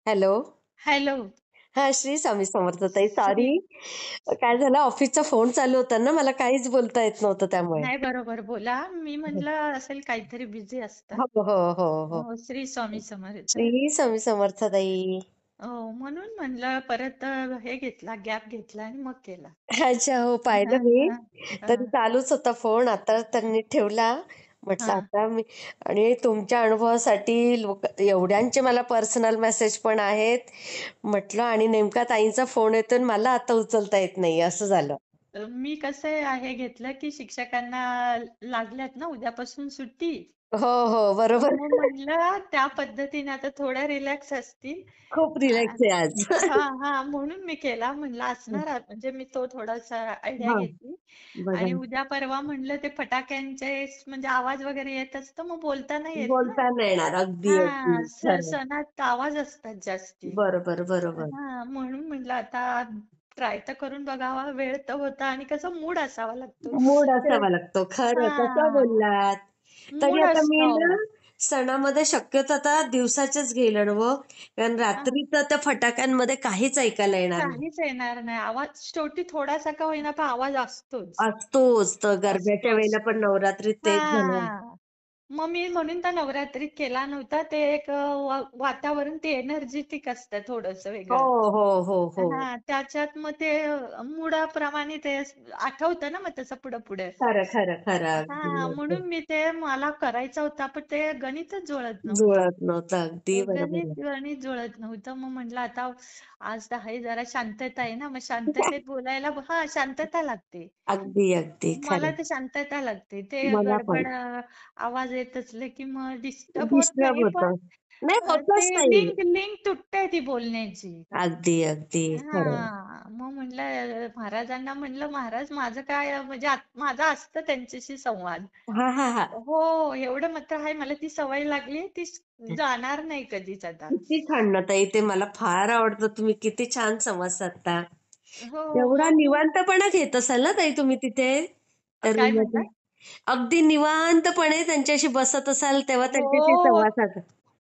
Hello. Hello. हां, श्री स्वामी समर्थ ताई. Sorry, Shri काय झालं ऑफिसचा फोन चालू होता ना, मला काहीच बोलता येत नव्हतं त्यामुळे. नाही बरोबर बोला. मी हो, म्हणलं असेल काहीतरी बिझी असतात. हो, हो, हो, हो. हो, श्री स्वामी समर्थ. श्री स्वामी समर्थ ताई. हो, म्हणून म्हणलं परत हे घेतला, गॅप घेतला आणि मग केला. अच्छा, हो हां, पाहिलं मी. हां, तरी हां, चालूच होता फोन. आता त्यांनी ठेवला. म्हटलं हां. आता मी आणि तुमच्या अनुभवासाठी लोक एवढ्यांचे मला पर्सनल मेसेज पण आहेत. म्हटलं आणि नेमका ताईंचा फोन येतोय आणि मला आता उचलता येत नाही असं झालं. मी कसं आहे घेतलं, की शिक्षकांना लागल्यात ना उद्यापासून सुट्टी. हो, हो. बरोबर. मग म्हटलं त्या पद्धतीने आता थोड्या रिलॅक्स असतील. खूप अ, रिलॅक्स आहे आज. हां, हां. म्हणून मी केला. म्हणलं असणार म्हणजे मी तो थोडासा आयडिया हां, घेतली. बघा. आणि उद्या परवा म्हणलं ते फटाक्यांचे म्हणजे आवाज वगैरे येत असतं, मग बोलता नाही येत ना. बोलता नाही येणार. अगदी, अगदी. हां, खरं. सणात आवाज असतात जास्ती. बरोबर, बरोबर. हां, म्हणून म्हटलं आता ट्राय तर करून बघावा. वेळ तर होता आणि कसा मूड असावा लागतो. मूड ते असावा लागतो. खरं, कसं हां, बोललात. तरी मूड आता मी असतो. ना सणामध्ये शक्यतो आता दिवसाचेच घेईल अनुभव. कारण रात्रीचं त्या फटाक्यांमध्ये काहीच ऐकायला येणार नाही. काहीच येणार नाही. आवाज शेवटी थोडासा का होईना पण आवाज असतोच. असतोच. तर गरब्याच्या असतो, वेळेला असतो. पण नवरात्रीत तेच झालं. हां. मग मी म्हणून तर नवरात्रीत केला नव्हता. ते एक वातावरण ते एनर्जेटिक असतं थोडंसं हो, वेगळं. हो, हो, हो. हां, त्याच्यात मग ते मुडाप्रमाणे ते आठवतं ना मग तसं पुढं-पुढं. खरं, खरं, खरं. अगदी, हां, अगदी. म्हणून मी ते मला करायचा होता, पण ते गणितच जुळत नव्हतं. जुळत नव्हतं. अगदी बरोबर गणित आहे. गणित जुळत नव्हतं. मग म्हटलं आता आज तर आहे जरा शांतता आहे ना, मग शांततेत बोलायला हां, शांतता लागते. अगदी, अगदी. मला खरं. तर शांतता लागते. ते मला पण. गडबड आवाज येत असले की मग डिस्टर्ब होत डिस्टर्ब नाही, पण होतं. नाही ते होतच नाही. लिंक लिंक तुटते ती बोलण्याची. अगदी, अगदी. खरं. मग म्हटलं महाराजांना म्हटलं, "महाराज माझं काय म्हणजे माझा असतं त्यांच्याशी संवाद." हां, हां, हां. हो, एवढं मात्र आहे मला ती सवय लागली, ती जाणार नाही कधीच आता. किती छान ना ताई, ते मला फार आवडतं. तुम्ही किती छान संवाद साधता. हो, एवढा मग मी निवांतपणा घेत असाल ना ताई तुम्ही तिथे त्या काय रूममध्ये? म्हणता? अगदी निवांतपणे त्यांच्याशी बसत असाल, तेव्हा त्यांच्याशी हो, संवाद साधा.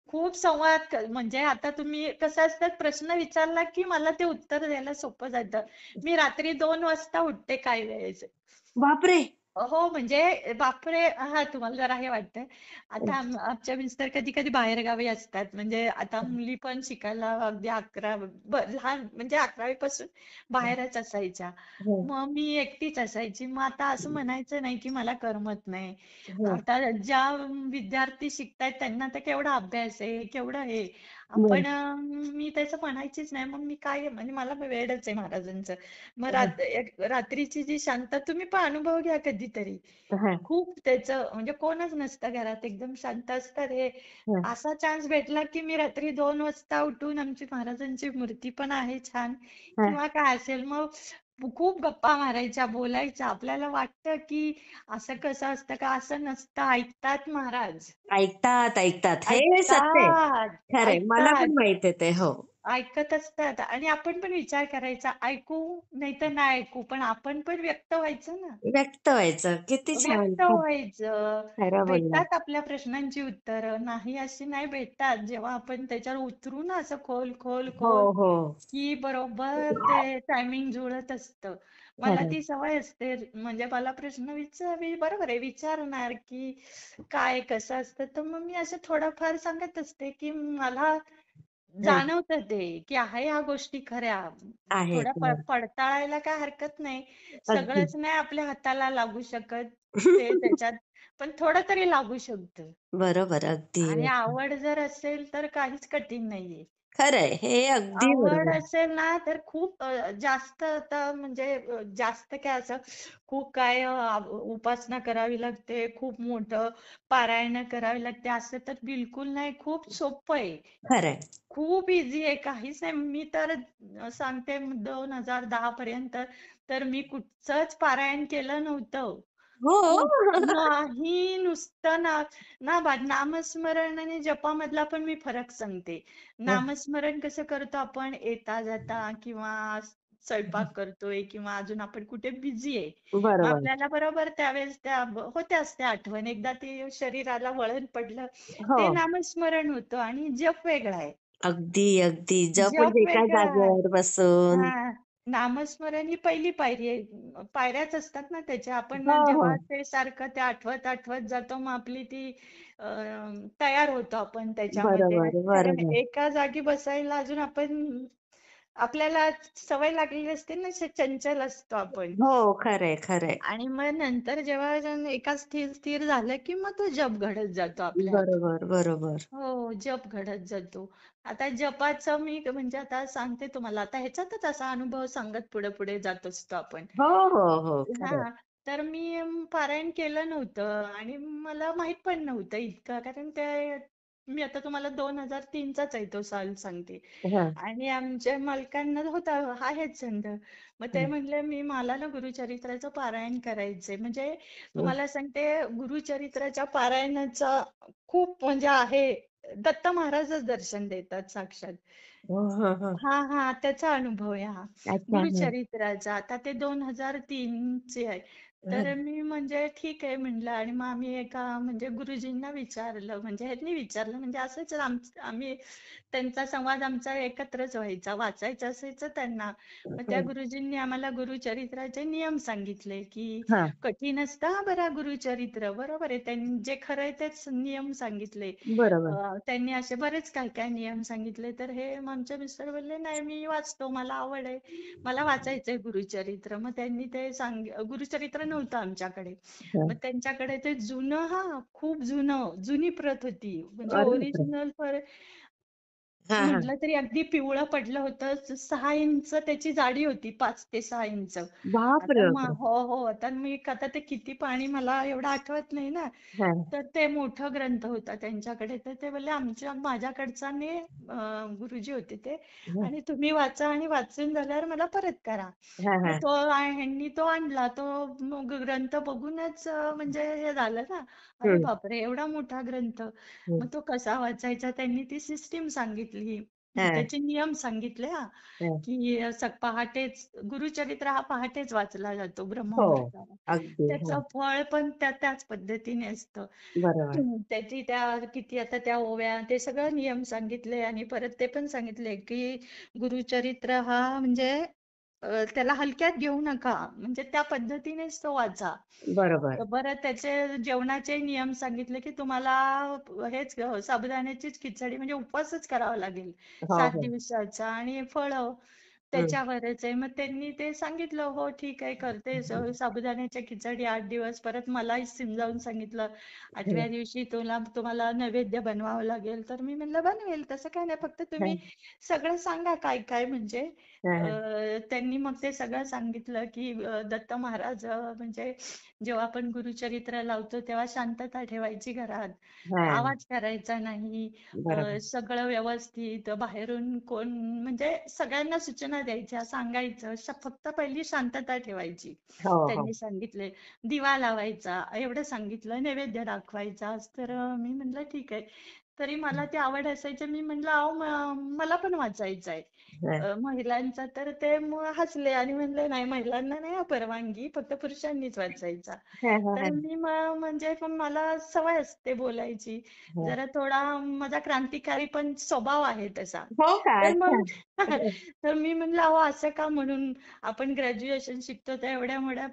खूप संवाद म्हणजे आता तुम्ही कसं असतं प्रश्न विचारला की मला ते उत्तर द्यायला सोपं जातं. मी रात्री 2 वाजता उठते काही वेळेस. बापरे! हो, म्हणजे बापरे! हां, तुम्हाला जरा हे वाटतंय. आता आमच्या मिस्टर कधी-कधी बाहेरगावी असतात. म्हणजे आता मुली पण शिकायला अगदी 11 लहान म्हणजे 11वी पासून बाहेरच असायच्या. हं, मग मी एकटीच असायची. मग आता असं म्हणायचं नाही की मला करमत नाही. हं. आता ज्या विद्यार्थी शिकतायत त्यांना तर केवढा अभ्यास आहे, केवढं हे. बरं. आपण मी तसं म्हणायचीच नाही. मग मी काय म्हणजे मला वेडच आहे महाराजांचं. मग हं, रात्रीची जी शांतता तुम्ही पण अनुभव घ्या कधीतरी. हं, खूप त्याचं म्हणजे कोणच नसतं घरात एकदम शांत असतात हे. हं, असा चान्स भेटला की मी रात्री 2 वाजता उठून आमची महाराजांची मूर्ती पण आहे छान हं. किंवा काय असेल मग खूप गप्पा मारायच्या, बोलायच्या. आपल्याला वाटतं की असं कसं असतं का? असं नसतं. ऐकतात महाराज. ऐकतात, ऐकतात. हे सत्य आहे. ऐकतात, खरंय. मला ऐकतात. पण माहित आहे ते. हो. ऐकत असतात आणि आपण पण विचार करायचा ऐकू नाही तर नाही ऐकू पण आपण पण व्यक्त व्हायचं ना. व्यक्त व्हायचं. किती छान. व्यक्त व्हायचं. खरं बोललात. भेटतात आपल्या प्रश्नांची उत्तरं. नाही अशी नाही भेटतात. जेव्हा आपण त्याच्यावर उतरू ना असं खोल, खोल, हो, खोल, हो. की बरोबर ते टायमिंग जुळत असतं. मला खरं. ती सवय असते. म्हणजे मला प्रश्न मी बरोबर आहे विचारणार, की काय कसं असतं? तर मग मी असं थोडंफार सांगत असते, की मला हं. जाणवतं ते, की आहे ह्या गोष्टी खऱ्या. आहेत. थोड्या पडताळायला काय हरकत नाही. अगदी. सगळंच नाही आपल्या हाताला लागू शकत. ते त्याच्यात पण थोडं तरी लागू शकतं. बरोबर. अगदी. आणि आवड जर असेल तर काहीच कठीण नाहीये. खरंय. हे अगदी आवड बरोबर. असेल ना तर खूप जास्त आता म्हणजे जास्त काय असं खूप काय उपासना करावी लागते, खूप मोठं पारायण करावी लागते असं तर बिलकुल नाही. खूप सोपं आहे. खरंय. खूप इझी आहे. काहीच नाही. मी तर सांगते 2010 पर्यंत तर मी कुठचंच पारायण केलं नव्हतं. हो. नाही नुसतं नामस्मरण आणि जपामधला पण मी फरक सांगते. नामस्मरण कसं करतो आपण येता जाता किंवा स्वयंपाक करतोय किंवा अजून आपण कुठे बिझी आहे. मग बरोबर. आपल्याला बरोबर त्यावेळेस होत्याच त्या आठवण. एकदा ते शरीराला वळण पडलं, हो. ते नामस्मरण होतं आणि जप वेगळा आहे. अगदी अगदी जप जप म्हणजे एका वेगळा. जागेवर बसून. हा, नामस्मरण ही पहिली पायरी आहे. पायऱ्याच असतात ना त्याच्या. हो आपण हो. जेव्हा ते सारखं ते आठवत आठवत जातो, मग आपली ती तयार होतो आपण त्याच्यामध्ये. बरोबर कारण बरोबर. एका जागी बसायला अजून आपल्याला सवय लागलेली असते ना, असे चंचल असतो आपण. हो, खरंय खरंय. आणि मग नंतर जेव्हा एका स्थिर स्थिर झालं की मग तो जप घडत जातो आपल्या हातून. बरोबर बरोबर. हो, जप घडत जातो. आता जपाचं मी म्हणजे आता सांगते तुम्हाला. आता ह्याच्यातच असा अनुभव सांगत पुढे पुढे जात असतो आपण. हो हो हो, खरंय. हा, तर मी पारायण केलं नव्हतं आणि मला माहित पण नव्हतं इतकं. कारण ते मी आता तुम्हाला 2003चाच आहे तो साल सांगते. हा, आणि आमच्या मालकांना होता हा हेच छंद. मग ते हा, म्हणले मला ना गुरुचरित्राचं पारायण करायचंय. म्हणजे हा. तुम्हाला सांगते, गुरुचरित्राच्या पारायणाचा खूप म्हणजे आहे. दत्त महाराजच दर्शन देतात साक्षात. हो, हो, हो. हा हा, त्याचा अनुभव आहे हा अच्छा. हा, गुरुचरित्राचा. आता ते 2003 चे आहे. हा, तर मी म्हणजे ठीक आहे म्हणलं. आणि मग आम्ही एका म्हणजे गुरुजींना विचारलं, म्हणजे ह्यांनी विचारलं, म्हणजे असंच आम्ही त्यांचा संवाद आमचा एकत्रच व्हायचा, वाचायचं असायचं त्यांना. मग त्या गुरुजींनी आम्हाला गुरुचरित्राचे नियम सांगितले की हा, कठीण असतं हा बरा गुरुचरित्र. बरोबर आहे, त्यांनी जे खरं आहे तेच नियम सांगितले. बरोबर. त्यांनी असे बरेच काय काय नियम सांगितले. तर हे आमचे मिस्टर बोलले नाही मी वाचतो, मला आवड आहे, मला वाचायचंय गुरुचरित्र. मग त्यांनी ते गुरुचरित्र नव्हतं आमच्याकडे. हा. मग त्यांच्याकडे ते जुनं, हा खूप जुनी प्रत होती. म्हणजे अरे बापरे. ओरिजिनल हा हा. म्हटलं तरी अगदी पिवळं पडलं होतं. 6 इंच त्याची जाडी होती, 5 ते 6 इंच. बापरे आता बापरे. हो, आता ते किती पाणी मला एवढं आठवत नाही ना. हा, तर ते मोठं ग्रंथ होता त्यांच्याकडे. तर ते बोलले माझ्याकडचा गुरुजी होते ते, हा, आणि तुम्ही वाचा आणि वाचून झाल्यावर मला परत करा. हा, मग हा. ह्यांनी तो आणला. तो मग ग्रंथ बघूनच म्हणजे हे झालं ना, अरे हम्म, बापरे एवढा मोठा ग्रंथ. हम्म. मग तो कसा वाचायचा त्यांनी ती सिस्टीम सांगितली. हा, त्याचे नियम सांगितले हा. हा. की पहाटेच गुरुचरित्र हा पहाटेच वाचला जातो हो, ब्रह्ममुहूर्तावर. अगदी. हो, त्याचं फळ पण त्याच पद्धतीने असतं. बरोबर. त्याची त्या किती आता त्या ओव्या ते सगळं नियम सांगितले. आणि परत ते पण सांगितले की गुरुचरित्र हा म्हणजे त्याला हलक्यात घेऊ नका, म्हणजे त्या पद्धतीनेच तो वाचा. बरोबर. बरं, त्याचे जेवणाचे नियम सांगितले की तुम्हाला हेच साबुदाण्याचीच खिचडी म्हणजे उपवासच करावा लागेल हो 7 हो. दिवसाचा. आणि फळं हम्म, त्याच्यावरच आहे. मग त्यांनी ते सांगितलं, हो ठीक आहे करते. साबुदाण्याच्या खिचडी 8 दिवस. परत मलाही समजावून सांगितलं, हम्म. 8व्या दिवशी तुम्हाला नैवेद्य बनवावं लागेल. तर मी म्हणलं बनवेल, तसं काय नाही, फक्त हा, तुम्ही सगळं सांगा काय काय. म्हणजे हा, त्यांनी मग ते सगळं सांगितलं की दत्त महाराज म्हणजे जेव्हा आपण गुरुचरित्र लावतो तेव्हा शांतता ठेवायची घरात, हा. आवाज करायचा नाही, बरोबर. सगळं व्यवस्थित, बाहेरून कोण म्हणजे सगळ्यांना सूचना द्यायच्या, सांगायचं, फक्त पहिली शांतता ठेवायची. हो हो. त्यांनी सांगितले दिवा लावायचा एवढं सांगितलं, नैवेद्य दाखवायचा. तर मी म्हणलं ठीक आहे. तरी मला ती आवड असायची. मी म्हणलं अहो मला पण वाचायचं आहे हा, महिलांचा. तर ते मग हसले आणि म्हणले नाही महिलांना नाही परवानगी, फक्त पुरुषांनीच वाचायचा. हा, हा, तर हा, मी म्हणजे पण मला सवय असते बोलायची, हा. जरा थोडा माझा क्रांतिकारी पण स्वभाव आहे तसा. हो का? तर अच्छा. मग तर मी म्हणलं अहो असं का, म्हणून आपण ग्रॅज्युएशन शिकतो त्या एवढ्या मोठ्या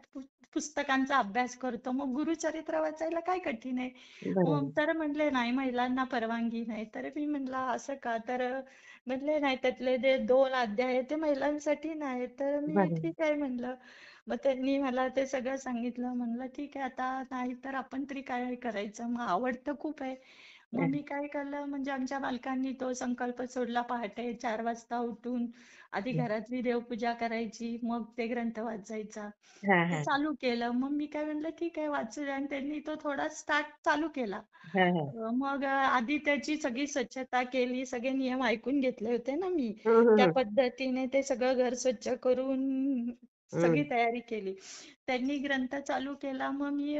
पुस्तकांचा अभ्यास करतो, मग गुरुचरित्र वाचायला काय कठीण आहे. बरोबर. तर म्हणले नाही महिलांना परवानगी नाही. तर मी म्हणलं असं का. तर म्हणले नाही त्यातले जे 2 अध्याय आहेत ते महिलांसाठी नाही. तर मी बरोबर. ठीक आहे म्हणलं. मग त्यांनी मला ते सगळं सांगितलं. म्हणलं ठीक आहे आता नाही तर आपण तरी काय करायचं. मग आवड तर खूप आहे. मग हा, मी काय केलं, म्हणजे आमच्या मालकांनी तो संकल्प सोडला. पहाटे 4 वाजता उठून आधी घरातली देवपूजा करायची, मग ते ग्रंथ वाचायचा. हा, ते हा, चालू केलं. मग मी काय म्हणलं ठीक आहे वाचूया. आणि त्यांनी तो थोडा स्टार्ट चालू केला. हा, हा. मग आधी त्याची सगळी स्वच्छता केली, सगळे नियम ऐकून घेतले होते ना मी. हम्म, त्या हम्म, पद्धतीने ते सगळं घर स्वच्छ करून सगळी हम्म. तयारी केली. त्यांनी ग्रंथ चालू केला. मग मी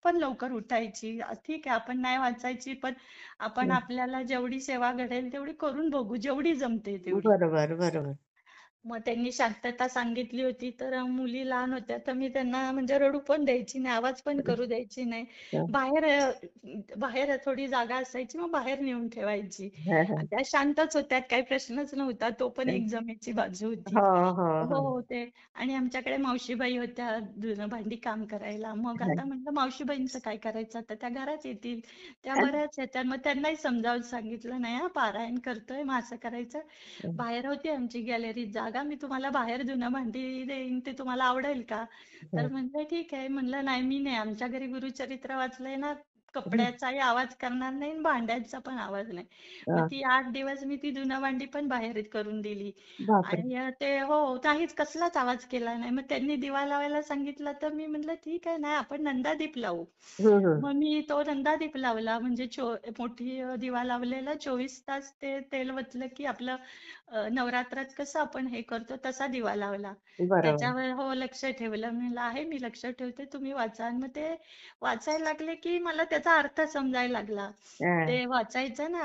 पण लवकर उठायची. ठीक आहे आपण नाही वाचायची, पण आपण हम्म. आपल्याला जेवढी सेवा घडेल तेवढी करून बघू, जेवढी जमते तेवढी. बरोबर बरोबर. मग त्यांनी शांतता सांगितली होती, तर मुली लहान होत्या, तर मी त्यांना म्हणजे रडू पण द्यायची नाही, आवाज पण करू द्यायची नाही. हं, बाहेर बाहेर थोडी जागा असायची, मग बाहेर नेऊन ठेवायची. हं, हं, आणि त्या शांतच होत्या, काही प्रश्नच नव्हता. तो पण हं. एक जमेची बाजू होती. हो, हो, हो, हो. हो, ते. आणि आमच्याकडे मावशीबाई होत्या धुणं भांडी काम करायला. मग आता हं, म्हटलं मावशीबाईंचं काय करायचं, आता त्या घरात येतील, त्या हं, बऱ्याच येतात. मग त्यांनाही समजावून सांगितलं, नाही हा पारायण करतोय, मग असं करायचं. हं, बाहेर होती आमची गॅलरीत जागा, मी तुम्हाला बाहेर धुणं भांडी देईन, ते तुम्हाला आवडेल का? तर हं, म्हणलं ठीक आहे. म्हणलं नाही, मी नाही, आमच्या घरी गुरुचरित्र वाचलंय ना, हं. कपड्याचाही आवाज करणार नाही आणि भांड्यांचा पण आवाज नाही. मग अ, ती 8 दिवस मी ती धुणं भांडी पण बाहेर करून दिली. बापरे! आणि ते हो, काहीच कसलाच आवाज केला नाही. मग त्यांनी दिवा लावायला सांगितलं, तर मी म्हटलं ठीक आहे, नाही आपण नंदादीप लावू. हं, हं. मग मी तो नंदादीप लावला, म्हणजे मोठी दिवा लावलेला, 24 तास ते तेल वतलं की आपलं नवरात्रात कसं आपण हे करतो तसा दिवा लावला. बरोबर. त्याच्यावर हो लक्ष ठेवलं. मी म्हणलं आहे, मी लक्ष ठेवते, तुम्ही वाचा. आणि मग ते वाचायला लागले की मला त्याचा अर्थ समजायला लागला. हां, ते वाचायचं ना,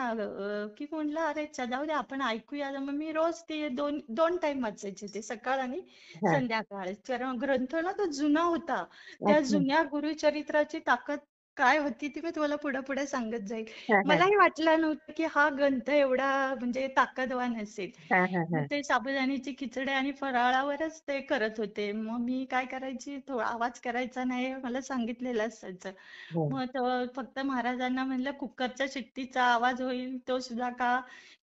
की म्हणलं अरे जाऊ दे, आपण ऐकूया. मग मी रोज ते दोन दोन टाइम वाचायचे, ते सकाळ आणि हां. संध्याकाळ. कारण ग्रंथ ना तो जुना होता. त्या अच्छा. जुन्या गुरुचरित्राची ताकद काय होती ती मी तुम्हाला पुढे पुढे सांगत जाईल. हां, हां. मलाही वाटलं नव्हतं की हा ग्रंथ एवढा म्हणजे ताकदवान असेल. हां, हां, मग हां. ते साबुदाण्याची खिचडी आणि फराळावरच ते करत होते. मग मी काय करायची, थोडा आवाज करायचा नाही, मला सांगितलेलं असायचं. हं. मग फक्त महाराजांना म्हणलं कुकरच्या शिट्टीचा आवाज होईल तो सुद्धा का,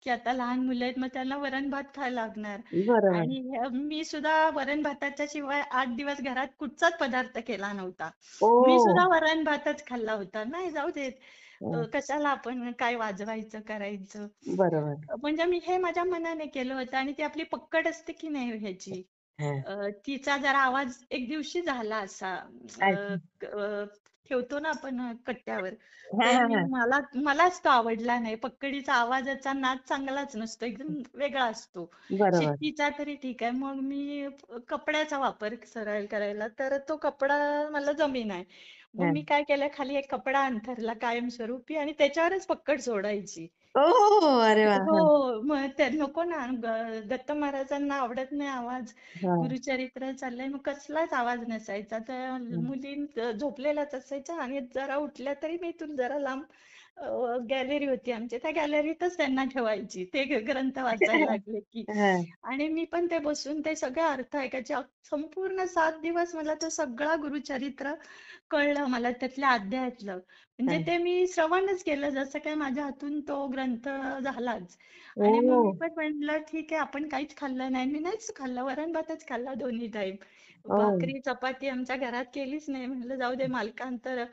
की आता लहान मुलं आहेत, मग त्यांना वरण भात खायला लागणार. बरोबर. आणि मी सुद्धा वरण भाताच्या शिवाय 8 दिवस घरात कुठचाच पदार्थ केला नव्हता. मी ओह! सुद्धा वरण भातच खाल्ला होता. नाही जाऊ देत, हं. कशाला आपण काय वाजवायचं करायचं. बरोबर. म्हणजे मी हे माझ्या मनाने केलं होतं. आणि ती आपली पक्कड असते की नाही ह्याची, हां. तिचा जरा आवाज एक दिवशी झाला असा, अच्छा. ठेवतो ना आपण कट्ट्यावर, हां, ते हां, मी हां. मलाच तो आवडला नाही. पक्कडीचा आवाजाचा नाद चांगलाच नसतो, एकदम वेगळा असतो. बरोबर. शिट्टीचा तरी ठीक आहे. मग मी कपड्याचा वापर सरळ करायला, तर तो कपडा मला जमेना. मग हां. मी काय केलं, खाली एक कपडा अंथरला कायमस्वरूपी आणि त्याच्यावरच पक्कड सोडायची. ओह! अरे वाह! हो, हां. मग त्या नको ना, दत्त महाराजांना आवडत नाही आवाज. हां. गुरुचरित्र चाललंय, मग कसलाच आवाज नसायचा. त्या हं. मुली झोपलेल्याच असायच्या आणि जरा उठल्या तरी मी इथून जरा लांब गॅलरी होती आमची, त्या गॅलरीतच त्यांना ठेवायची. ते ग्रंथ वाचायला लागले की. हां. आणि मी पण ते बसून ते सगळे अर्थ ऐकायचे. संपूर्ण 7 दिवस मला तो सगळा गुरुचरित्र कळलं, मला त्यातल्या अध्यायातलं. म्हणजे हां. ते मी श्रवणच केलं, जसं काय माझ्या हातून तो ग्रंथ झालाच. आणि मग ओह! मी पण म्हटलं ठीक आहे, आपण काहीच खाल्लं नाही. मी नाहीच खाल्लं, वरण भातच खाल्ला दोन्ही टाइम. ओह! भाकरी चपाती आमच्या घरात केलीच नाही. म्हटलं जाऊ दे, मालकांतर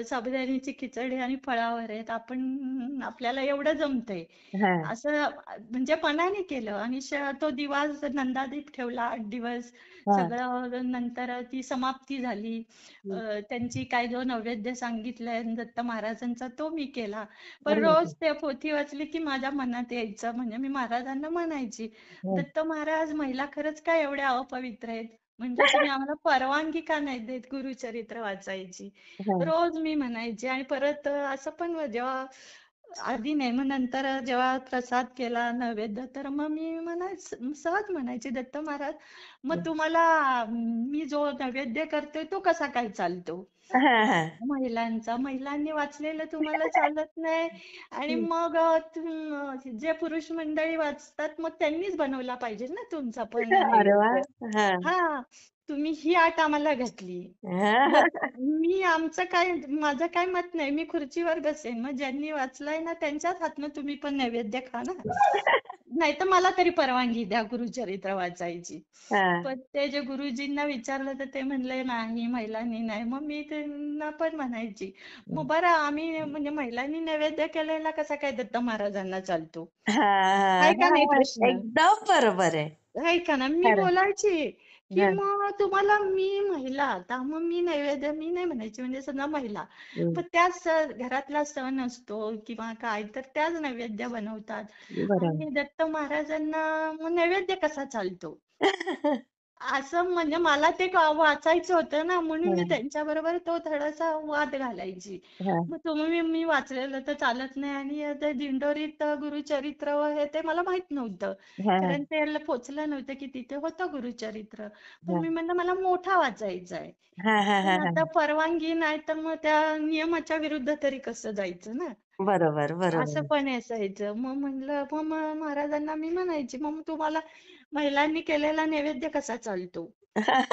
साबुदाण्याची खिचडी आणि फळावर आहेत, आपण आपल्याला एवढं जमतंय हां. असं, म्हणजे मनाने केलं. आणि तो दिवस नंदादीप ठेवला 8 दिवस. हां. सगळं नंतर ती समाप्ती झाली. हं. त्यांची काय जो नैवेद्य सांगितलंय दत्त महाराजांचा तो मी केला. पण अरे रोज बापरे! ते पोथी वाचली की माझ्या मनात यायचं, म्हणजे मी महाराजांना म्हणायची, हं. दत्त महाराज, महिला खरंच काय एवढ्या अपवित्र आहेत? म्हणजे तुम्ही आम्हाला परवानगी का नाही देत गुरुचरित्र वाचायची? हां. रोज मी म्हणायचे. आणि परत असं पण जेव्हा आधी नाही, मग नंतर जेव्हा प्रसाद केला नैवेद्य, तर मग मी सहज म्हणायचे, दत्त महाराज, मग हं. तुम्हाला मी जो नैवेद्य करतोय तो कसा काय चालतो? हां, हां. महिलांनी वाचलेलं तुम्हाला चालत नाही. आणि हं. मग जे पुरुष मंडळी वाचतात, मग त्यांनीच बनवला पाहिजे ना तुमचा पण अरे वाह! नैवेद्य. हां. हा, तुम्ही ही आट आम्हाला घातली. मग हां. माझं काय मत नाही, मी खुर्चीवर बसेन, मग ज्यांनी वाचलंय ना त्यांच्याच हातनं तुम्ही पण नैवेद्य खा ना. नाही तर मला तरी परवानगी द्या गुरुचरित्र वाचायची. हां. पण ते जे गुरुजींना विचारलं, तर ते म्हणले नाही, महिलांनी नाही. मग मी त्यांना पण म्हणायची, हं. मग बरं, आम्ही म्हणजे महिलांनी नैवेद्य केलेला कसा काय दत्त महाराजांना चालतो? हां, आहे का नाही हां. प्रश्न? एकदम बरोबर आहे. आहे का ना, मी खरं. बोलायची की हां. मग तुम्हाला, मी महिला, आता मग मी नैवेद्य, मी नाही म्हणायची, म्हणजे समजा महिला, हं. पण त्याच घरातला सण असतो किंवा काय, तर त्याच नैवेद्य बनवतात. बरोबर. आणि दत्त महाराजांना मग नैवेद्य कसा चालतो? असं म्हणजे मला ते वाचायचं होतं ना, म्हणून मी हं, त्यांच्याबरोबर तो थोडासा वाद घालायची. हं, मग तुम्ही मी वाचलेलं तर चालत नाही आणि ते दिंडोरीत गुरुचरित्र हे ते मला माहित नव्हतं. हं, कारण ते पोचलं नव्हतं की तिथे होतं गुरुचरित्र. पण हं, मी म्हणलं मला मोठा वाचायचा आहे. हं, हं, पण हं, आता हं. परवानगी नाही तर मग त्या नियमाच्या विरुद्ध तरी कसं जायचं ना? बरोबर, असं बरोबर. पण असायचं. मग म्हणलं मग महाराजांना मी म्हणायची, "मग तुम्हाला महिलांनी केलेला नैवेद्य कसा चालतो?"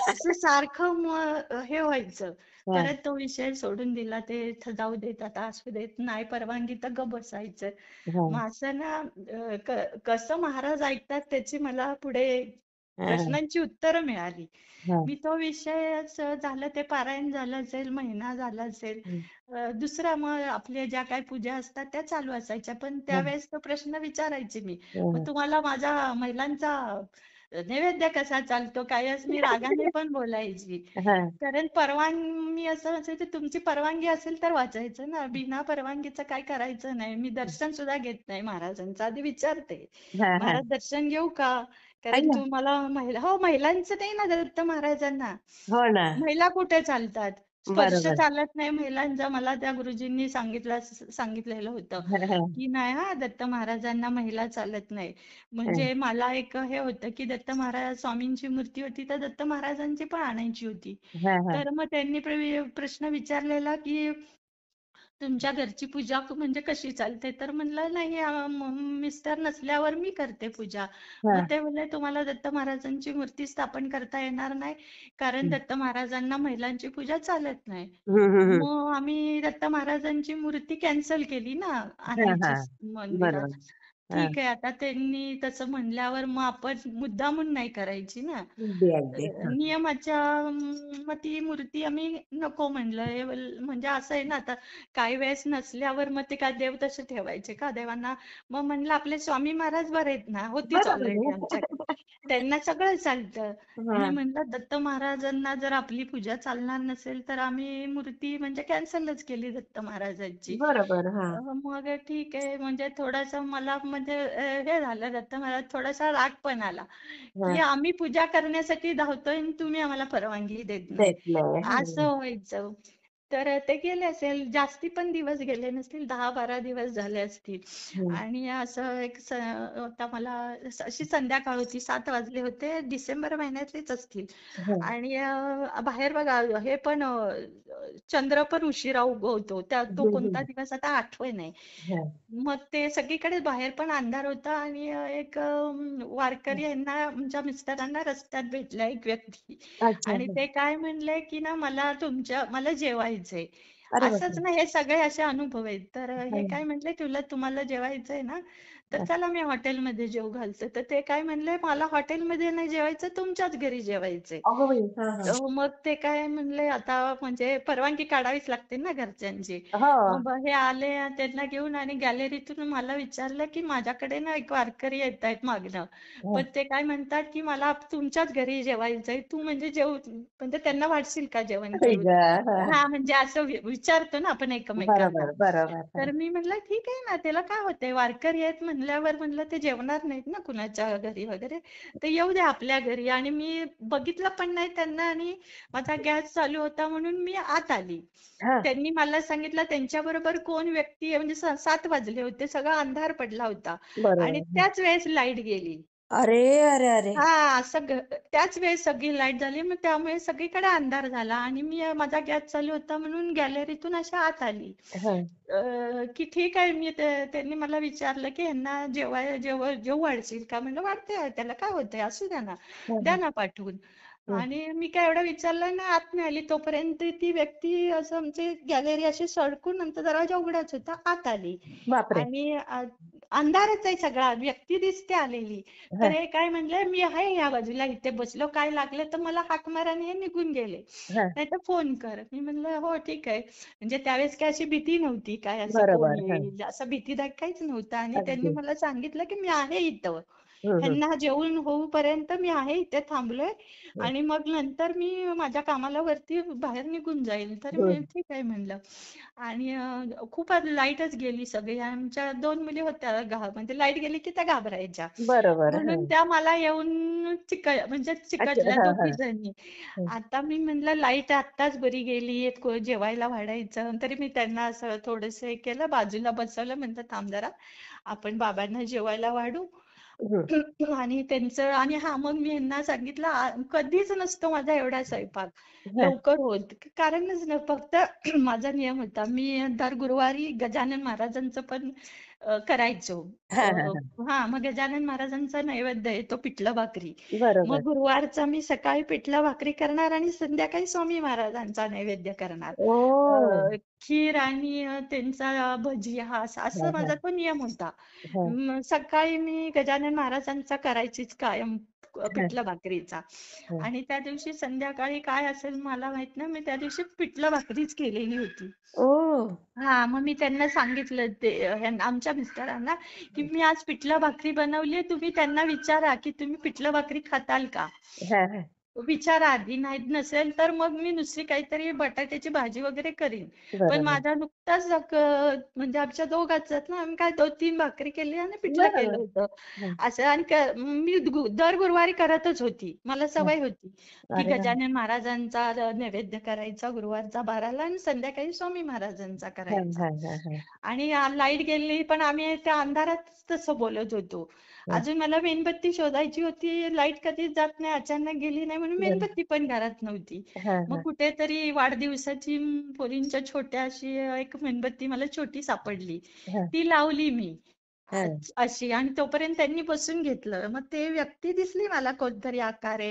असं सारखं हे व्हायचं. हं, परत तो विषय सोडून दिला. ते जाऊ देत आता असू देत. नाही परवानगी तर गप्प बसायचं. हं, मग असं ना कसं महाराज ऐकतात त्याची मला पुढे हं, प्रश्नांची उत्तरं मिळाली. हं, मी तो विषयच झालं ते पारायण झालं असेल, महिना झाला असेल. हं, दुसरा मग आपल्या ज्या काही पूजा असतात त्या चालू असायच्या. पण हं, त्यावेळेस तो प्रश्न विचारायचे मी. मग हं. तुम्हाला माझ्या महिलांचा नैवेद्य कसा चालतो? काय असं मी रागाने पण बोलायची. हं, कारण मी असं असायचं तुमची परवानगी असेल तर वाचायचं ना. बिना परवानगीचं काय करायचं नाही. मी दर्शन सुद्धा घेत नाही महाराजांचं. आधी विचारते. हं, हं. महाराज दर्शन घेऊ का? कारण अय्या! तुम्हाला हो महिलांचं नाही ना दत्त महाराजांना. हो ना. महिला कुठे चालतात? स्पर्श बरोबर. चालत नाही महिलांचा. मला त्या गुरुजींनी सांगितलेलं होतं, हं, हं, की नाही हा दत्त महाराजांना महिला चालत नाही. हं, म्हणजे मला एक हे होतं, की दत्त महाराज स्वामींची मूर्ती होती, तर दत्त महाराजांची पण आणायची होती. हं, हं. तर मग त्यांनी प्रश्न विचारलेला, की तुमच्या घरची पूजा म्हणजे कशी चालते? तर म्हणलं नाही मिस्टर नसल्यावर मी करते पूजा. मग हं, ते म्हणले तुम्हाला दत्त महाराजांची मूर्ती स्थापन करता येणार नाही, कारण हं. दत्त महाराजांना महिलांची पूजा चालत नाही. हं, हं, हं. मग आम्ही दत्त महाराजांची मूर्ती कॅन्सल केली ना हां, आणायची हां. मंदिरात. बरोबर. हां. ठीक आहे आता त्यांनी तसं म्हणल्यावर मग आपण मुद्दामून नाही करायची ना. अगदी, अगदी. हां. नियमाच्या मग ती मूर्ती आम्ही नको म्हणलं. म्हणजे असं आहे ना आता काही वेळेस नसल्यावर मग ते काय देव तसे ठेवायचे का देवांना? मग म्हणलं आपले स्वामी महाराज बरे आहेत ना, होतीच बरोबर ऑलरेडी आमच्याकडे. आहे. त्यांना सगळं चालतं. मी हां. म्हणलं दत्त महाराजांना जर आपली पूजा चालणार नसेल तर आम्ही मूर्ती म्हणजे कॅन्सलच केली दत्त महाराजांची. बरोबर. हां. मग ठीक आहे म्हणजे थोडासा मला म्हणजे हे झालं दत्त महाराज थोडासा राग पण आला, की हां. आम्ही पूजा करण्यासाठी धावतोय आणि तुम्ही आम्हाला परवानगी देत नाही. देत नाही. असं हं. व्हायचं. तर ते गेले असेल, जास्ती पण दिवस गेले नसतील, 10-12 दिवस झाले असतील. हं. आणि असं आता मला अशी संध्याकाळ होती, 7 वाजले होते, डिसेंबर महिन्यातलेच असतील. हं. आणि बाहेर बघा हे पण चंद्र पण उशिरा उगवतो. तो हं, कोणता हं. दिवस आता आठवण नाही. हं. मग ते सगळीकडे बाहेर पण अंधार होता आणि एक वारकरी यांना आमच्या मिस्टरांना रस्त्यात भेटला एक व्यक्ती अच्छा. आणि हं. ते काय म्हणले की ना मला जेवायचंय. अरे असंच बापरे! ना हे सगळे असे अनुभव आहेत. तर हे हं. काय म्हणले तुम्हाला जेवायचंय ना तर हं. चला मी हॉटेलमध्ये जेवू घालते. तर ते काय म्हणले मला हॉटेलमध्ये नाही जेवायचं तुमच्याच घरी जेवायचंय. अगं बाई! हां, हां. मग ते काय म्हणले आता म्हणजे परवानगी काढावीच लागते ना घरच्यांची. हो. मग हे आले त्यांना घेऊन आणि गॅलरीतून मला विचारलं की माझ्याकडे ना एक वारकरी येत आहेत मागणं. हं. पण ते काय म्हणतात की मला तुमच्याच घरी जेवायचंय. तू म्हणजे म्हणजे त्यांना वाढशील का जेवण आई करून? गं! हं. हा म्हणजे असं विचारतो ना आपण एकमेकांना. बरोबर, बरोबर. तर हं. मी म्हटलं ठीक आहे ना त्याला काय होतंय वारकरी आहेत म्हणल्यावर म्हणलं ते जेवणार नाहीत ना कुणाच्या घरी वगैरे. तर येऊ दे आपल्या घरी आणि मी बघितलं पण नाही त्यांना आणि माझा गॅस चालू होता म्हणून मी आत आली. हां. त्यांनी मला सांगितलं त्यांच्याबरोबर कोण व्यक्ती आहे म्हणजे 7 वाजले होते. सगळा अंधार पडला होता आणि बरोबर. हं. त्याच वेळेस लाईट गेली. अरे, अरे, अरे! हां, त्याच वेळेस सगळी लाईट झाली. मग त्यामुळे सगळीकडे अंधार झाला आणि मी माझा गॅस चालू होता म्हणून गॅलरीतून अशी आत आली. हं. की ठीक आहे त्यांनी मला विचारलं की ह्यांना जेवू वाढशील का? म्हणलं वाढते त्याला काय होतंय असू द्या ना. हं, द्या हं. ना पाठवून. हं. आणि मी काय एवढं विचारलं ना आत नाही आली तोपर्यंत ती व्यक्ती असं आमची गॅलरी अशी सळकून नंतर दरवाजा उघडाच होता आत आली. बापरे! आणि अंधारच आहे सगळा व्यक्ती दिसते आलेली. तर हं, हे काय म्हणले मी आहे या बाजूला इथे बसलो काय लागलं तर मला हाक मारा आणि हे निघून गेले. हं. नाहीतर फोन कर. मी म्हणलं हो ठीक आहे. म्हणजे त्यावेळेस काय अशी भीती नव्हती काय असं कोण बरोबर. हं. येईल असं भीतीदायक काहीच नव्हतं आणि त्यांनी अगदी. मला सांगितलं की मी आहे इथं. हम्म. ह्यांना जेवून होऊपर्यंत मी आहे इथे थांबलोय आणि मग नंतर मी माझ्या कामाला वरती बाहेर निघून जाईल. तर मी हम्म. ठीक आहे म्हणलं. आणि खूप लाईटच गेली सगळी. आमच्या 2 मुली होत्या म्हणजे लाईट गेली की त्या घाबरायच्या. बरोबर. हा. म्हणून त्या मला येऊन म्हणजे अच्छा. चिकटल्या हा हा. दोघी जणी. आता मी म्हणलं लाईट आत्ताच बरी गेली, जेवायला वाढायचं. तरी मी त्यांना असं थोडंसं हे केलं, बाजूला बसवलं. म्हणलं थांब जरा, आपण बाबांना जेवायला वाढू. हम्म. आणि त्यांचं आणि मग मी यांना सांगितलं, कधीच नसतो माझा एवढा स्वयंपाक हा. लवकर होत. कारणच ना, फक्त माझा नियम होता, मी दर गुरुवारी गजानन महाराजांचं पण करायचो. हा हा हा. मग गजानन महाराजांचा नैवेद्य आहे तो पिठलं भाकरी. बरोबर. मग गुरुवारचा मी सकाळी पिठलं भाकरी करणार आणि संध्याकाळी स्वामी महाराजांचा नैवेद्य करणार. ओ. खीर आणि त्यांचा भजी, हा असं हा माझा तो नियम होता. हा सकाळी मी गजानन महाराजांचा करायचीच कायम हा पिठलं भाकरीचा. हा. आणि त्या दिवशी संध्याकाळी काय असेल मला माहित नाही, मी त्या दिवशी पिठलं भाकरीच केलेली होती. ओ. मग मी त्यांना सांगितलं आमच्या मिस्टरांना, की मी आज पिठलं भाकरी बनवली, तुम्ही त्यांना विचारा की तुम्ही पिठलं भाकरी खाताल का. हा हा. विचारा आधी, नाही नसेल तर मग मी दुसरी काहीतरी बटाट्याची भाजी वगैरे करीन. पण बरोबर. माझा नुकताच म्हणजे आमच्या दोघांच ना, आम्ही काय 2-3 भाकरी केली आणि पिठलं केलं बरोबर. होतं. हा असं आणि मी दर गुरुवारी करतच होती. मला हा. सवय होती की अरे वा. गजानन महाराजांचा नैवेद्य करायचा गुरुवारचा 12ला आणि संध्याकाळी स्वामी महाराजांचा हा करायचा. हा हा हा. आणि लाईट गेली पण आम्ही त्या अंधारात तसं बोलत होतो. हा. अजून मला मेणबत्ती शोधायची होती, लाईट कधीच जात नाही, अचानक गेली नाही म्हणून बरोबर. मेणबत्ती पण घरात नव्हती. हा मग हा कुठेतरी वाढदिवसाची पोरींच्या छोट्या अशी एक मेणबत्ती मला छोटी सापडली, हा ती लावली मी हा अशी. आणि तोपर्यंत त्यांनी बसून घेतलं. मग ते व्यक्ती दिसली मला, कोणतरी आकारे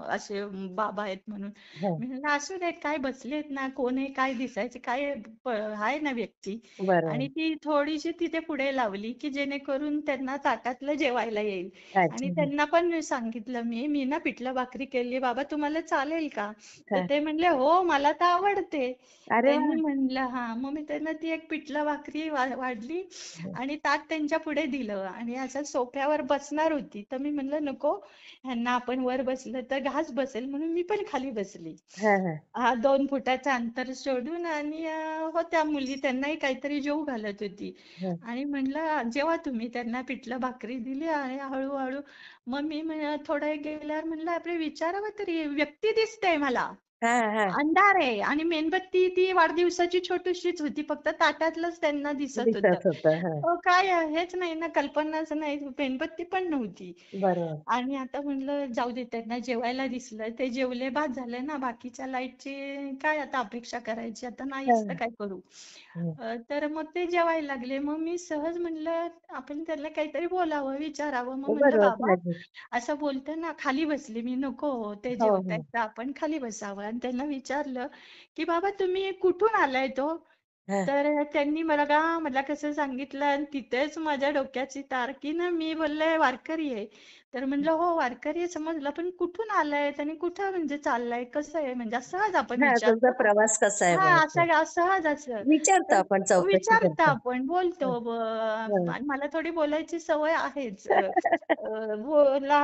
असे बाबा आहेत म्हणून. हा. मी म्हणलं असू देत, काय बसलेत ना, कोण आहे काय दिसायचे, काय आहे ना व्यक्ती. बरोबर. आणि ती थोडीशी तिथे पुढे लावली की जेणेकरून त्यांना ताटातलं जेवायला येईल. आणि अच्छा. त्यांना पण सांगितलं मी ना पिठलं भाकरी केली, बाबा तुम्हाला चालेल का. तर हा. ते म्हणले हो, मला तर आवडते. अरे वा. त्यांनी म्हणलं मग मी त्यांना ती एक पिठलं भाकरी वाढली आणि ताट त्यांच्या पुढे दिलं. आणि असं सोफ्यावर बसणार होती, तर मी म्हणलं नको, ह्यांना आपण वर बसलं तर घास बसेल, म्हणून मी पण खाली बसली. हा हा 2 फुटाचं अंतर सोडून. आणि होत्या मुली, त्यांनाही काहीतरी जेवू घालत होती. हा आणि म्हणलं जेव्हा तुम्ही त्यांना पिठलं भाकरी दिली आणि हळूहळू मग मी थोडं गेल्यावर म्हणलं आपले विचारावं तरी, व्यक्ती दिसते मला, हा हा. अंधार आहे आणि मेणबत्ती ती वाढदिवसाची छोटीशीच होती, फक्त ताटातलंच त्यांना दिसत होतं. दिसत होत. हा. काय हेच नाही ना, कल्पनाच नाही, मेणबत्ती पण नव्हती. बरोबर. आणि आता म्हणलं जाऊ दे, त्यांना जेवायला दिसलं, ते जेवले, बाद झालं ना. बाकीच्या लाईटची काय आता अपेक्षा करायची, आता हा नाहीच तर काय करू. हा. तर मग ते जेवायला लागले. मग मी सहज म्हणलं आपण त्याला काहीतरी बोलावं, विचारावं. मग म्हणलं बरोबर. बाबा, साहजिक. असं बोलतो ना, खाली बसली मी, नको ते हो जेवतायत हो. तर आपण खाली बसावं. आणि त्यांना विचारलं की बाबा तुम्ही कुठून आलाय तो. हा तर त्यांनी मला कसं सांगितलं आणि तिथेच माझ्या डोक्याची तार की ना, मी बोलले वारकरी आहे. तर म्हणलं हो वारकरी आहे समजलं, पण कुठून आलाय आणि कुठं म्हणजे चाललाय, कसं आहे, म्हणजे सहज आपण हा, तुमचा विचारतो ना. प्रवास कसा आहे म्हणतो. असं सहज असं. विचारतो तर आपण, चौकशी विचारता करतो. आपण, बोलतो. हा, हा. आणि मला थोडी बोलायची सवय आहेच. बोला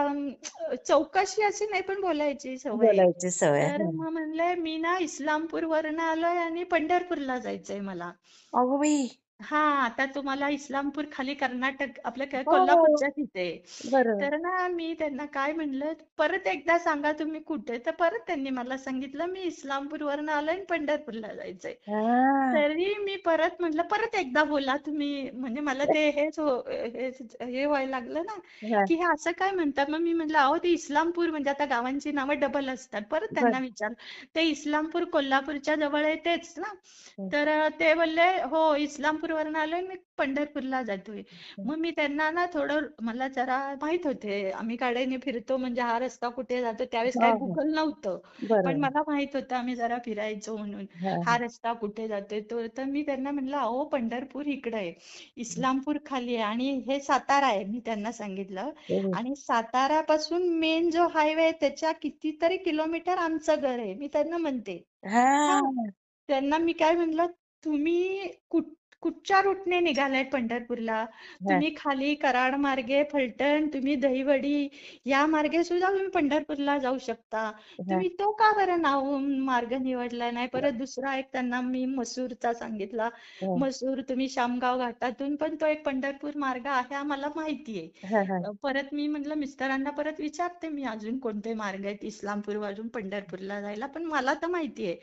चौकशी अशी नाही, पण बोलायची सवय आहे. बोलायची सवय. तर मग म्हणले मी ना इस्लामपूर वरनं आलोय आणि पंढरपूरला जायचंय मला. अगो बाई. आता तुम्हाला इस्लामपूर खाली कर्नाटक, आपल्या हो हो. कोल्हापूरच्या तिथे. बरोबर. तर ना मी त्यांना काय म्हणलं, परत एकदा सांगा तुम्ही कुठे. तर परत त्यांनी मला सांगितलं मी इस्लामपूर वरनं आलोय आणि पंढरपूरला जायचंय. हा तरी मी परत म्हटलं परत एकदा बोला तुम्ही, म्हणजे मला ते हे व्हायला लागलं ना, हा. की हे असं काय म्हणतात. मग मी म्हटलं अहो ते इस्लामपूर, म्हणजे आता गावांची नावं डबल असतात. परत बर. त्यांना विचारलं, ते इस्लामपूर कोल्हापूरच्या जवळ आहे तेच ना. हं, तर ते बोलले हो इस्लामपूर वरून आलोय, मी पंढरपूरला जातोय. हं. मग मी त्यांना ना थोडं, मला जरा माहित होते, आम्ही गाड्याने फिरतो म्हणजे हा रस्ता कुठे जातो, त्यावेळेस हो काही हो. गुगल नव्हतं. पण बरोबर. मला माहित होतं आम्ही जरा फिरायचो म्हणून, हा हा रस्ता कुठे जातोय तो. तर मी त्यांना म्हणलं अहो पंढरपूर इकडे आहे, इस्लामपूर खाली आहे आणि हे सातारा आहे, मी त्यांना सांगितलं. हं. आणि सातारापासून मेन जो हायवे आहे त्याच्या कितीतरी किलोमीटर आमचं घर आहे, मी त्यांना म्हणते. हा हा त्यांना मी काय म्हणलं, तुम्ही कुठच्या रूटने निघालाय पंढरपूरला? तुम्ही खाली कराड मार्गे फलटण, तुम्ही दहिवडी या मार्गे सुद्धा तुम्ही पंढरपूरला जाऊ शकता. तुम्ही तो का बरं मार्ग निवडला नाही? परत दुसरा एक त्यांना मी मसूरचा सांगितला. मसूर तुम्ही शामगाव घाटातून पण तो एक पंढरपूर मार्ग आहे आम्हाला माहिती आहे. परत मी म्हटलं मिस्टरांना परत विचारते मी अजून कोणते मार्ग आहेत इस्लामपूर वरून पंढरपूरला जायला, पण मला तर माहिती आहे.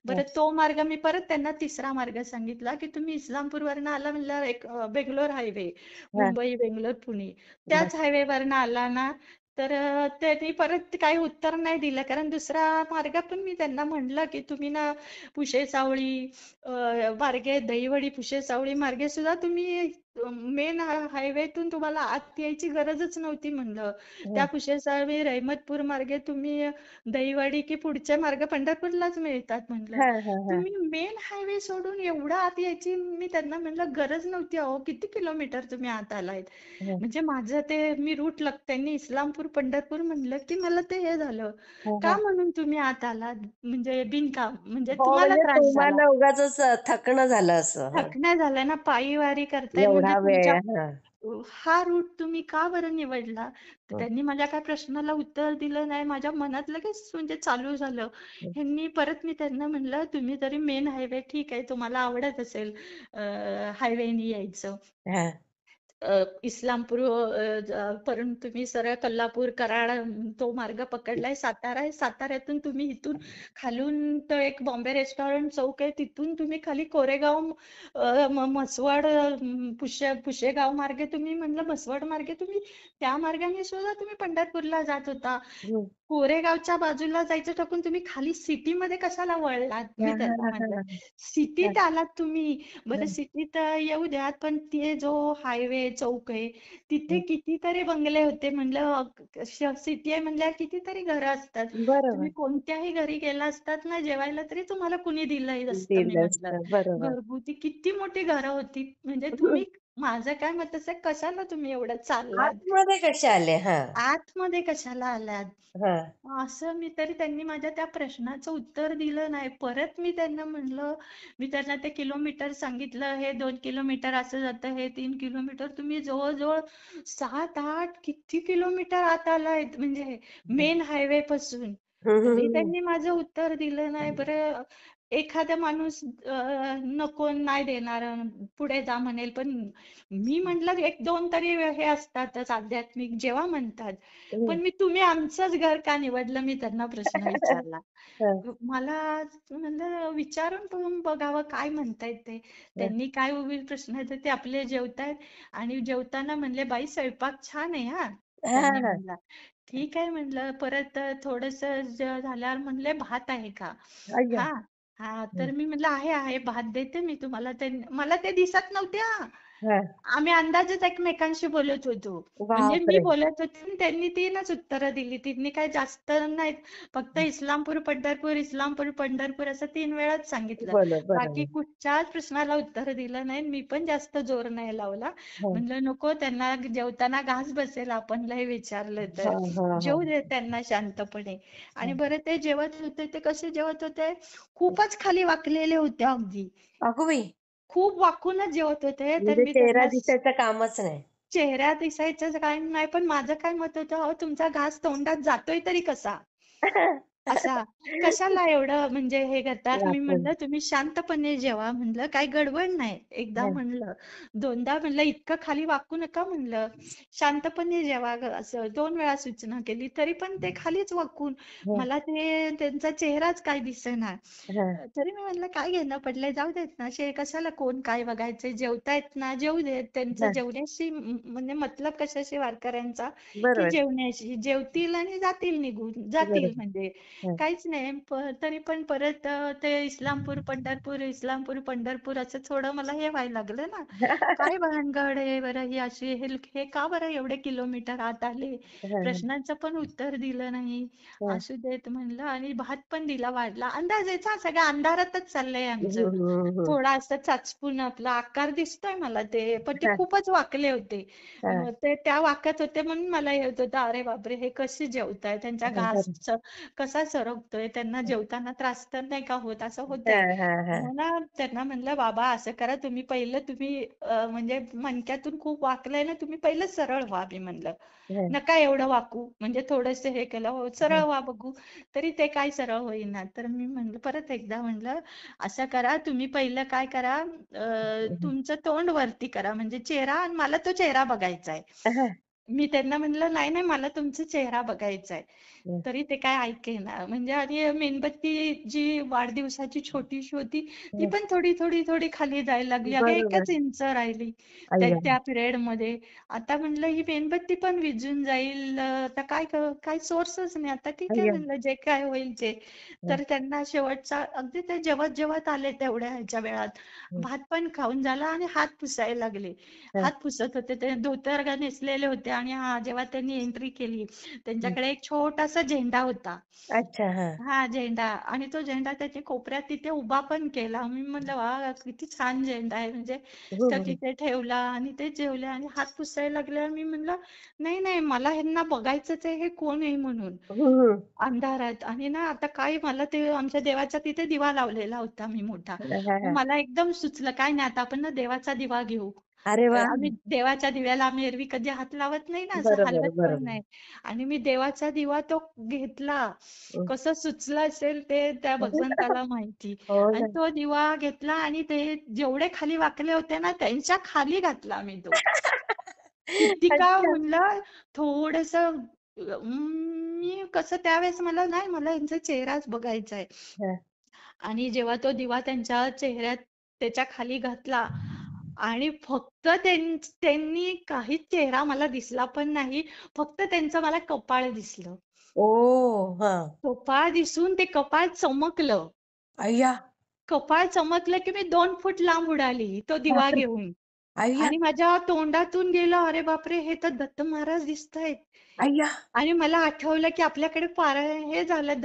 बरं तो मार्ग मी परत त्यांना तिसरा मार्ग सांगितला की तुम्ही इस्लामपूर वरनं आला म्हणलं एक बेंगलोर हायवे, मुंबई बेंगलोर पुणे त्याच हायवे वरनं आला ना तर त्यांनी परत काही उत्तर नाही दिलं, कारण दुसरा मार्ग पण मी त्यांना म्हणलं की तुम्ही ना पुशेसावळी मार्गे दहिवडी पुशेसावळी मार्गे सुद्धा तुम्ही मेन हायवेतून तुम्हाला आत यायची गरजच नव्हती म्हणलं. त्या पुशेसावळी रहमतपूर मार्गे तुम्ही दहिवडी की पुढचे मार्ग पंढरपूरलाच मिळतात म्हणलं. तुम्ही मेन हायवे सोडून एवढं आत यायची मी त्यांना म्हणलं गरज नव्हती. अहो किती किलोमीटर तुम्ही आत आलायत. म्हणजे माझं ते मी रूट त्यांनी इस्लामपूर पंढरपूर म्हणलं की मला ते हे झालं. का म्हणून तुम्ही आत आलात म्हणजे बिनकाम म्हणजे हो, तुम्हाला म्हणजे त्रास झाला. तुम्हाला उगाचच थकणं झालं असं. थकण्या झालं ना, पायी वारी करताय म्हणजे एवढा तुमच्या वेळ. हा रूट तुम्ही का बरं निवडला? तर त्यांनी माझ्या काय प्रश्नाला उत्तर दिलं नाही. माझ्या मनात लगेच म्हणजे चालू झालं. ह्यांनी परत मी त्यांना म्हणलं तुम्ही तरी मेन हायवे ठीक आहे तुम्हाला आवडत असेल हायवेनी यायचं. इस्लामपूर पर्यंत तुम्ही सरळ कोल्हापूर कराड तो मार्ग पकडलाय. सातारा आहे, साताऱ्यातून तुम्ही इथून खालून तो एक बॉम्बे रेस्टॉरंट चौक आहे तिथून तुम्ही खाली कोरेगाव म्हसवड पुशेगाव मार्गे तुम्ही म्हणलं म्हसवड मार्गे तुम्ही त्या मार्गाने सुद्धा तुम्ही पंढरपूरला जात होता. कोरेगावच्या बाजूला जायचं टाकून तुम्ही खाली सिटी मध्ये कशाला वळलात? मी त्यांना म्हणलं सिटीत आलात तुम्ही. बरं सिटीत येऊ द्यात पण ते जो हायवे चौक आहे तिथे कितीतरी बंगले होते म्हणलं. सिटी आहे म्हणल्यावर कितीतरी घरं असतात. तुम्ही कोणत्याही घरी गेला असतात ना जेवायला तरी तुम्हाला कुणी दिलंय असतं मी म्हटलं. घरगुती किती मोठी घरं होती म्हणजे तुम्ही माझं काय मत असं कशाला तुम्ही एवढं चाललात? आतमध्ये कसे आले? आतमध्ये कशाला आलात? असं मी तरी त्यांनी माझ्या त्या प्रश्नाचं उत्तर दिलं नाही. परत मी त्यांना म्हणलं मी त्यांना ते किलोमीटर सांगितलं हे 2 किलोमीटर असं जातं हे 3 किलोमीटर तुम्ही जवळजवळ 7-8 किती किलोमीटर आत आलायत म्हणजे मेन हायवे पासून. तरी त्यांनी माझं उत्तर दिलं नाही. बरं एखादा माणूस नको नाही देणार पुढे जा म्हणेल पण मी म्हटलं 1-2 तरी हे असतातच आध्यात्मिक जेव्हा म्हणतात. पण तुम्ही आमचंच घर का निवडलं मी त्यांना प्रश्न विचारला. मला म्हणलं विचारून पण बघावं काय म्हणतायत ते. त्यांनी काय प्रश्न ते आपले जेवतायत आणि जेवताना म्हणले बाई स्वयंपाक छान आहे हा. त्यांनी म्हणला ठीक आहे म्हणलं. परत थोडस झाल्यावर म्हणले भात आहे का? हा तर मी म्हणलं आहे भात देते मी तुम्हाला. मला ते दिसत नव्हते आम्ही अंदाजच एकमेकांशी बोलत होतो. म्हणजे मी बोलत होते त्यांनी 3च उत्तरं दिली. त्यांनी काय जास्त नाहीत फक्त इस्लामपूर पंढरपूर असं 3 वेळाच सांगितलं. बाकी कुठच्याच प्रश्नाला उत्तर दिलं नाही. मी पण जास्त जोर नाही लावला. म्हणलं नको त्यांना जेवताना घास बसेल आपण लय विचारलं तर. जेवू दे त्यांना शांतपणे. आणि बरं ते जेवत होते ते कसे जेवत होते खूपच खाली वाकलेले होते अगदी. अगो बाई, खूप वाकूनच जेवत होते. तर म्हणजे मी चेहरा त्यांना दिसायचं कामच नाही. चेहरा दिसायचं काय नाही पण माझं काय मत होतं अहो तुमचा घास तोंडात जातोय तरी कसा? असा कशाला एवढं म्हणजे हे करतात? मी म्हणलं तुम्ही शांतपणे जेवा म्हणलं काही गडबड नाही. एकदा म्हणलं 2दा म्हणलं इतकं खाली वाकू नका म्हणलं. शांतपणे जेवा असं 2 वेळा सूचना केली तरी पण ते खालीच वाकून मला ते त्यांचा चेहराच काय दिसेना. तरी मी म्हणलं काय घेणं पडलंय जाऊ देत ना कशाला कोण काय बघायचंय जेवतायत ना जेवू देत. त्यांचं जेवण्याशी म्हणजे मतलब कशाशी वारकऱ्यांचा की जेवण्याशी जेवतील आणि जातील निघून जातील म्हणजे काहीच नाही. तरी पण परत ते इस्लामपूर पंढरपूर असं थोडं मला हे व्हायला लागलं ना. काय भानगड आहे बरं ही अशी हे का बरं एवढे किलोमीटर आत आले? प्रश्नांचं पण उत्तर दिलं नाही. असू देत म्हणलं आणि भात पण दिला वाढला. अंदाजाचा सगळ्या अंधारातच चाललंय आमचं. थोडा असं चाचपून आपला आकार दिसतोय मला ते पण ते खूपच वाकले होते. ते त्या वाकत होते म्हणून मला हे होत होतं अरे बापरे हे कसे जेवताय त्यांचा घास कसा सरकतोय, त्यांना जेवताना त्रास तर नाही का होत, असं हा होतंय. हा हा मग ना त्यांना म्हणलं, बाबा असं करा, तुम्ही म्हणजे मणक्यातून खूप वाकलंय ना, तुम्ही पहिलं सरळ व्हा. मी म्हणलं, हा नका एवढं वाकू. म्हणजे थोडंसं हे केलं, हो सरळ हा व्हा बघू. तरी ते काय सरळ होईना. तर मी म्हणलं, परत एकदा म्हणलं, असं करा, तुम्ही पहिलं काय करा, तुमचं तोंड वरती करा, म्हणजे चेहरा, आणि मला तो चेहरा बघायचा आहे. हा मी त्यांना म्हणलं, नाही नाही, मला तुमचा चेहरा बघायचा आहे. तरी ते काय ऐकेना. म्हणजे आणि मेणबत्ती जी वाढदिवसाची छोटीशी होती, ती हा. पण थोडी थोडी थोडी खाली जायला लागली. अगं बरोबर. 1 इंच राहिली त्या अय्या त्या पिरियड मध्ये. आता म्हणलं ही मेणबत्ती पण विझून जाईल. आता काय सोर्सच नाही. आता ठीक आहे अय्या म्हणलं, जे काय होईल ते. हा, तर त्यांना शेवटचा अगदी ते जेवत जेवत आले तेवढ्या ह्याच्या वेळात, हा, भात पण खाऊन झाला आणि हात पुसायला लागले. हा. हात पुसत होते, ते धोतर नेसलेले होते. आणि जेव्हा त्यांनी एंट्री केली, त्यांच्याकडे एक छोटासा झेंडा होता. अच्छा हा हा झेंडा, आणि तो झेंडा त्याच्या कोपऱ्यात तिथे उभा पण केला. मी म्हणलं, वा किती छान झेंडा आहे. म्हणजे हम्म, तो हम्म, तिथे ठेवला आणि ते जेवले आणि हात पुसायला लागले. मी म्हणलं, नाही नाही, मला ह्यांना बघायचंच आहे, हे कोण आहे म्हणून, हम्म. अंधारात. आणि ना आता काय, मला ते आमच्या देवाच्या तिथे दिवा लावलेला होता मी मोठा. हा, हा, मग हा. मला एकदम सुचलं, काय नाही, आता आपण ना देवाचा दिवा घेऊ. अरे वा आम्ही देवाच्या दिव्याला आम्ही एरवी कधी हात लावत नाही ना, असं बरोबर हलवत पण बरोबर नाही. आणि मी देवाचा दिवा तो घेतला. हम्म. कसं सुचलं असेल ते त्या भगवंताला माहिती. हो आणि ना तो दिवा घेतला आणि ते जेवढे खाली वाकले होते ना, त्यांच्या खाली घातला मी तो. किती का अच्छा म्हणलं, थोडस मी कसं त्यावेळेस मला नाही, मला यांचा चेहराच बघायचा आहे. हा. आणि जेव्हा तो दिवा त्यांच्या चेहऱ्यात त्याच्या खाली घातला, आणि फक्त त्यांनी काहीच चेहरा मला दिसला पण नाही, फक्त त्यांचं मला कपाळ दिसलं. ओ हा कपाळ दिसून ते कपाळ चमकलं. अय्या कपाळ चमकलं की मी 2 फूट लांब उडाली तो दिवा बापरे घेऊन. अय्या आणि माझ्या तोंडातून गेलं, अरे बापरे, हे तर दत्त महाराज दिसतायत. अय्या आणि मला आठवलं की आपल्याकडे पारायण हे झालं,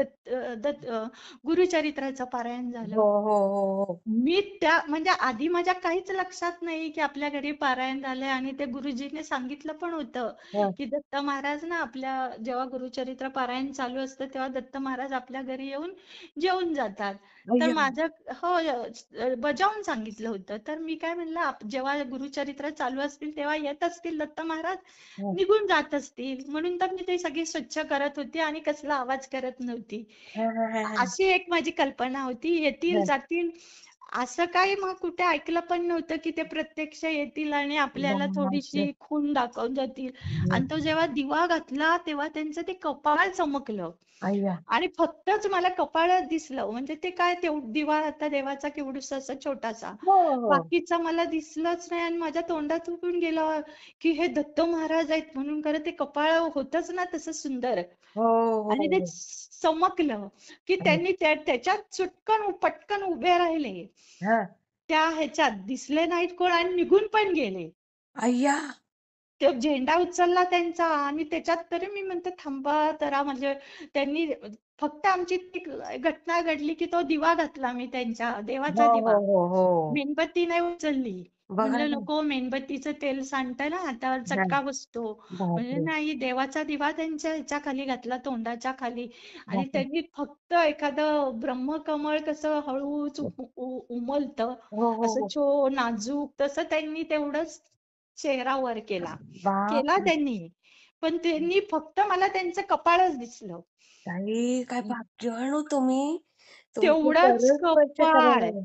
गुरुचरित्राचं पारायण झालं. हो हो हो हो मी म्हणजे आधी माझ्या काहीच लक्षात नाही की आपल्या घरी पारायण झालंय. आणि ते गुरुजीने सांगितलं पण होतं हा. की दत्त महाराज ना, आपल्या जेव्हा गुरुचरित्र पारायण चालू असतं तेव्हा दत्त महाराज आपल्या घरी येऊन जेवून जातात. तर अय्या माझं, हो, बजावून सांगितलं होतं. तर मी काय म्हणलं, जेव्हा गुरुचरित्र चालू असतील तेव्हा येत असतील दत्त महाराज, हा, निघून जात असतील, म्हणून तर मी ते सगळी स्वच्छ करत होती आणि कसला आवाज करत नव्हती. हा, हा, हा, हा, अशी एक माझी कल्पना होती, येतील हा. जातील. असं काही मग कुठे ऐकलं पण नव्हतं की ते प्रत्यक्ष येतील आणि आपल्याला बापरे थोडीशी खूण दाखवून जातील. हम्म. आणि तो जेव्हा दिवा घातला तेव्हा त्यांचं ते कपाळ चमकलं. अय्या आणि फक्तच मला कपाळच दिसलं. म्हणजे ते काय, दिवा आता देवाचा केवढूसा असा छोटासा, हो हो बाकीचं मला दिसलंच नाही. आणि माझ्या तोंडातून गेलं की हे दत्त महाराज आहेत म्हणून. खरं ते कपाळ होतच ना तसं सुंदर. हो हो आणि ते हो. चमकलं की त्यांनी त्याच्यात चुटकन पटकन उभे राहिले. हा त्या ह्याच्यात दिसले नाहीत कोण आणि निघून पण गेले. अय्या तो झेंडा उचलला त्यांचा आणि त्याच्यात तरी मी म्हणते, थांबा जरा. म्हणजे त्यांनी फक्त आमची ती घटना घडली की तो दिवा घातला मी, त्यांच्या हो देवाचा हो दिवा. हो हो मेणबत्ती नाही उचलली. बघा म्हणलं ना नको, मेणबत्तीचं तेल सांडतं ना, हातावर हा, चटका बसतो. म्हणजे बापरे नाही, देवाचा दिवा त्यांच्या ह्याच्या खाली घातला, तोंडाच्या खाली. आणि बापरे त्यांनी फक्त एखादं ब्रह्मकमळ कसं हळूच उमलतं, हो हो असं हो नाजूक, तसं त्यांनी तेवढंच चेहरा वर केला. केला बापरे त्यांनी. पण त्यांनी फक्त मला त्यांचं कपाळच दिसलं. ताई काय भाग्यवान हो तुम्ही तुमचं तेवढंच खरंच स्पर्श कपाळ. करायला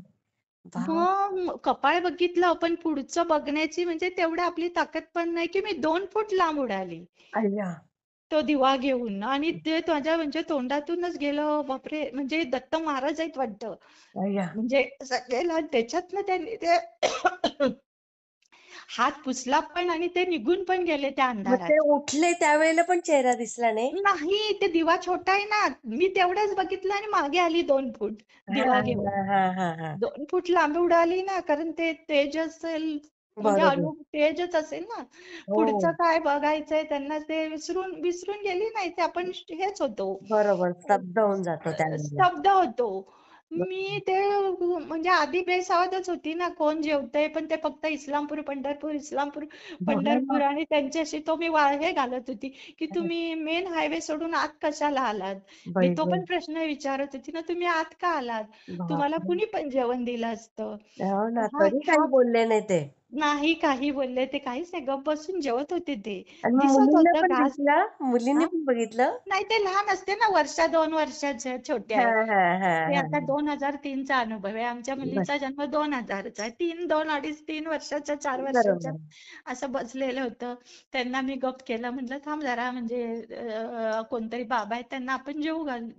बाप मग कपाळ बघितलं, पण पुढचं बघण्याची म्हणजे तेवढं आपली ताकद पण नाही की मी 2 फूट लांब उडाली अय्या तो दिवा घेऊन. आणि ते माझ्या म्हणजे तोंडातूनच गेलं. बापरे, म्हणजे दत्त महाराज आहेत वाटतं. अय्या म्हणजे गेला त्याच्यातनं त्यांनी ते हात पुसला पण आणि ते निघून पण गेले त्या मग अंधारात. ते उठले त्यावेळेला पण चेहरा दिसला नाही नाही, ते दिवा छोटा आहे ना, मी तेवढंच बघितलं आणि मागे आली 2 फूट हा दिवा घेऊन. हा हा हा हा 2 फूट लांब उडाली ना, कारण ते तेज असेल, म्हणजे बरोबर तेजच असेल ना. हो पुढचं काय बघायचंय त्यांना, ते विसरून विसरून गेली नाही ते. आपण हेच होतो, बरोबर स्तब्ध होऊन जातो त्यावेळेला स्तब्ध होतो. मी ते म्हणजे आधी बेसावधच होती ना, कोण जेवतंय, पण ते फक्त इस्लामपूर पंढरपूर इस्लामपूर बघा पंढरपूर ना. आणि त्यांच्याशी तो मी हे घालत होती की तुम्ही मेन हायवे सोडून आत कशाला आलात. मी बाई तो गं. पण प्रश्न विचारत होती ना, तुम्ही आत का आलात, तुम्हाला बापरे. कुणी पण जेवण दिलं असतं. हो ना, हा तरी हा काही बोलले नाही ते. नाही काही बोलले ते, काहीच नाही, गप्प बसून जेवत होते ते. आणि दिसत मुलींना होतं पण घास. दिसलं? मुलींनी हा पण बघितलं? नाही ते लहान असते ना, 2 वर्षाच्या छोट्या हां, आहे. हां, हां, ते आता हां. 2003चा अनुभव आहे. आमच्या बरं. मुलीचा जन्म 2000चा आहे. 2, 2.5, 3 वर्षाच्या, 4 वर्षाच्या बरोबर. असं बसलेलं होतं. त्यांना मी गप्प केलं. म्हटलं थांब जरा, म्हणजे कोणतरी बाबा आहेत, त्यांना आपण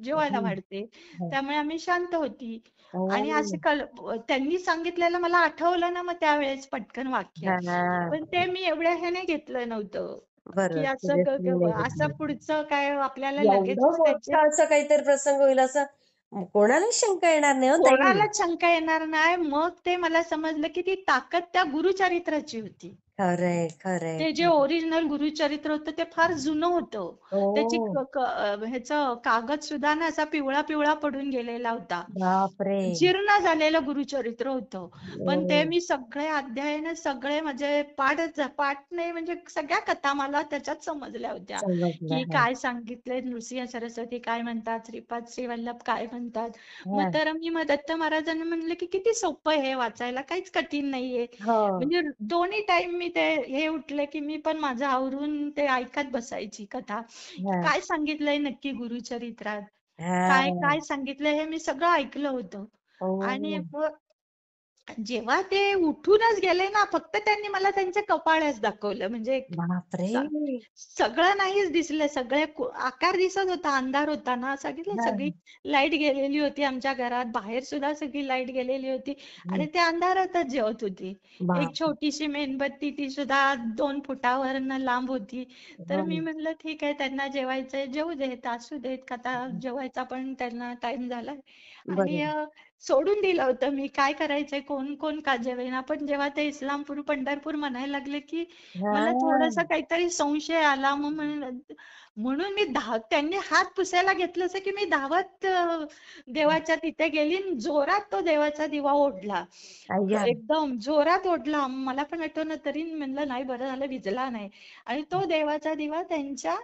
जेवायला हं, वाढते. हं. त्यामुळे आम्ही शांत होती. आणि असे ओह! त्यांनी सांगितलेलं मला आठवलं ना, मग त्यावेळेस पटकन वाक्य. हां. पण ते मी एवढ्या ह्याने घेतलं नव्हतं, की बरं, असं सिरियसली नाही असं घेतलं. पुढचं काय आपल्याला एवढं लगेचच त्याचे मोठं असं काहीतरी प्रसंग होईल असं कोणालाच शंका येणार नाही हो ताई. कोणालाच शंका येणार नाही. मग ते मला समजलं की ती ताकद त्या गुरुचरित्राची होती. खरंय, खरंय, ते जे खरंय. ओरिजिनल गुरुचरित्र होतं ते फार जुनं होतं. त्याची हो. ह्याचं कागद सुद्धा ना असा पिवळा पिवळा पडून गेलेला होता. बापरे! जीर्ण झालेलं गुरुचरित्र होतं. पण ते हो. मी सगळे अध्याय ना, सगळे म्हणजे पाठ नाही, म्हणजे सगळ्या कथा मला त्याच्यात समजल्या होत्या, समजलं. की हां, काय सांगितलंय, नृसिंह सरस्वती काय म्हणतात, श्रीपाद श्रीवल्लभ काय म्हणतात. मग हां. तर मग दत्त महाराजांनी म्हणलं की किती सोपं आहे हे वाचायला, काहीच कठीण नाहीये. हो. म्हणजे दोन्ही टाइम मी ते हे उठले की मी पण माझं आवरून ते ऐकत बसायची कथा. हां, काय सांगितलंय नक्की गुरुचरित्रात, काय हां. काय सांगितलंय हे मी सगळं ऐकलं होतं. आणि ओह! मग जेव्हा ते उठूनच गेले ना, फक्त त्यांनी मला त्यांचे कपाळच दाखवलं. म्हणजे बापरे! स- सगळं नाहीच दिसलं, सगळे आकार दिसत होता, अंधार होता ना, सगळी सगळी हां. लाईट गेलेली होती आमच्या घरात, बाहेर सुद्धा सगळी लाईट गेलेली होती. हं. आणि ते अंधारातच जेवत होती. एक बाप छोटीशी मेणबत्ती, ती सुद्धा 2 फुटावरनं लांब होती. तर हो. मी म्हणलं ठीक आहे, त्यांना जेवायचंय, जेवू देत, असू देत, आता जेवायचा पण त्यांना टाइम झालाय. आणि बरोबर. सोडून दिलं होतं मी, काय करायचंय, कोण कोण का जेवेना. पण जेव्हा ते इस्लामपूर पंढरपूर म्हणायला लागले की मला थोडासा हां. काहीतरी संशय आला. मग म्हणून मी त्यांनी हात पुसायला घेतलं असं की मी धावत देवाच्या तिथे गेली आणि जोरात तो देवाचा दिवा ओढला. अय्या! एकदम जोरात ओढला. मला पण आठवलं तरी म्हणलं नाही, बरं झालं विझला नाही. आणि तो देवाचा दिवा त्यांच्या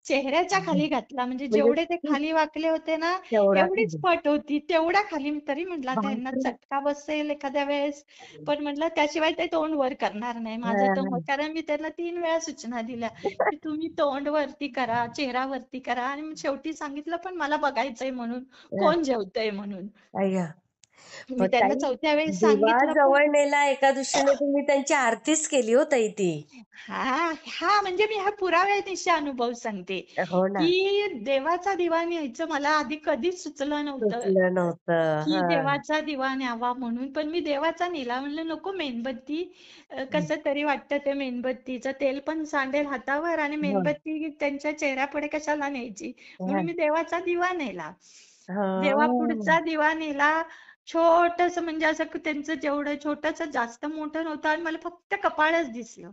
चेहऱ्याच्या खाली घातला. म्हणजे म्हणजे जेवढे ते खाली वाकले होते ना, तेवढा एवढीच पट होती. तेवढ्या खाली. तरी म्हटलं त्यांना बापरे! चटका बसेल एखाद्या वेळेस. पण म्हटलं त्याशिवाय ते तोंड वर करणार नाही. माझं हां, तर मत, हां. कारण मी त्यांना 3 वेळा सूचना दिल्या, की तुम्ही तोंड वरती करा, चेहरा वरती करा. आणि मग शेवटी सांगितलं पण मला बघायचंय म्हणून, हां. कोण जेवतंय म्हणून. अय्या! मी पण त्यांना ताई 4थ्या वेळेस दिवा सांगितलं पण. जवळ नेला एका दृष्टीने तुम्ही त्यांची आरतीच केली हो ताई ती. हा म्हणजे मी हा पुराव्यानिशी अनुभव सांगते, हो ना. की देवाचा दिवा न्यायचं मला आधी कधीच सुचलं नव्हतं, सुचलं नव्हतं. की हां. देवाचा दिवा न्यावा म्हणून. पण मी देवाचा नेला. म्हणलं नको मेणबत्ती, कसं तरी वाटतं ते मेणबत्तीचं तेल पण सांडेल हातावर, आणि हो. मेणबत्ती त्यांच्या चेहऱ्यापुढे कशाला न्यायची. म्हणून हां. मी देवाचा दिवा नेला. हां. देवापुढचा दिवा नेला. छोटस, म्हणजे असं त्यांचं जेवढं छोटस, जास्त मोठं नव्हतं, आणि मला फक्त कपाळच दिसलं.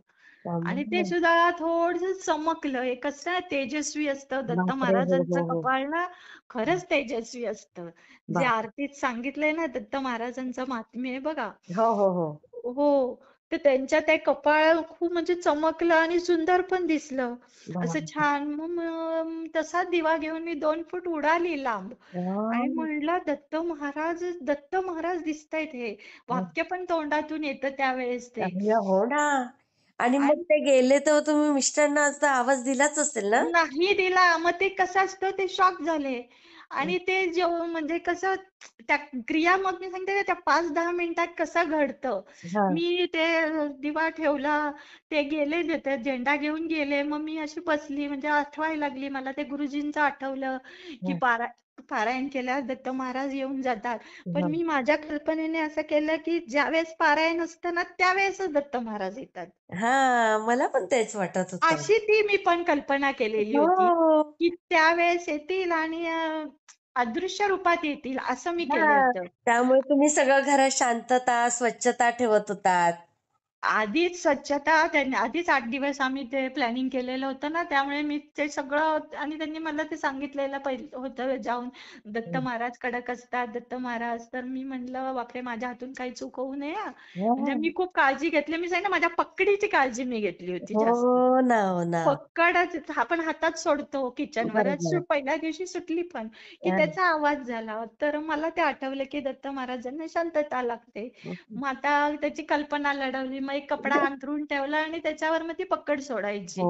आणि ते समजलं. सुद्धा थोडस चमकलं. हे कसं तेजस्वी असतं दत्त बापरे! हो, महाराजांचं हो, हो. कपाळ ना, खरंच तेजस्वी असतं. जे बाप आरतीत सांगितलंय ना दत्त महाराजांचं महात्म्य आहे बघा. हो, हो, हो. हो. तर त्यांच्या त्या कपाळ खूप म्हणजे चमकलं आणि सुंदर पण दिसलं. असं बाप छान. मग तसा दिवा घेऊन मी 2 फूट उडाली लांब. आणि हां. म्हणलं दत्त महाराज दिसतायत हे. हं. वाक्य पण तोंडातून येतं त्यावेळेस ते. अय्या! हो ना. आणि मग आणि ते गेले तेव्हा तुम्ही मिस्टरांना असा आवाज दिलाच असेल ना? नाही दिला. मग ते कसं असतं, ते शॉक झाले. हं. आणि ते जेव्हा म्हणजे कसं त्या क्रिया, मग मी सांगते ना, त्या 5-10 मिनिटात कसं घडतं. हां. मी ते दिवा ठेवला, ते गेले, ते झेंडा घेऊन गेले. मग मी अशी बसली, म्हणजे आठवायला लागली मला, ते गुरुजींचं आठवलं, की हं. पारायण केल्यावर दत्त महाराज येऊन जातात. पण हां. मी माझ्या कल्पनेने असं केलं, की ज्यावेळेस पारायण असतं ना, त्यावेळेसच दत्त महाराज येतात. हां. मला पण तेच वाटत होतं. अशी ती मी पण कल्पना केलेली होती, हो. की त्यावेळेस येतील आणि अदृश्य रूपात येतील, असं मी केलं हां. होतं. त्यामुळे तुम्ही सगळं घरात शांतता, स्वच्छता ठेवत होतात. आधीच स्वच्छता त्यांनी आधीच 8 दिवस आम्ही ते प्लॅनिंग केलेलं होतं ना, त्यामुळे मी ते सगळं आणि त्यांनी मला ते सांगितलेलं पहिलं होतं जाऊन, दत्त हं. महाराज कडक असतात, दत्त महाराज. तर मी म्हणलं बापरे, माझ्या हातून काही चूक होऊ नये हा. म्हणजे हां. मी खूप काळजी घेतली. मी सांगितलं माझ्या पकडीची काळजी मी घेतली होती हो जास्त. ना, हो ना. पकडच आपण हातात सोडतो किचनवरच. बरोबर. पहिल्या दिवशी सुटली पण की हां. त्याचा आवाज झाला. तर मला ते आठवलं की दत्त महाराजांना शांतता लागते. मग आता त्याची कल्पना लढवली. मग एक कपडा अंथरून ठेवला आणि त्याच्यावर मग ती पकड सोडायची. हो,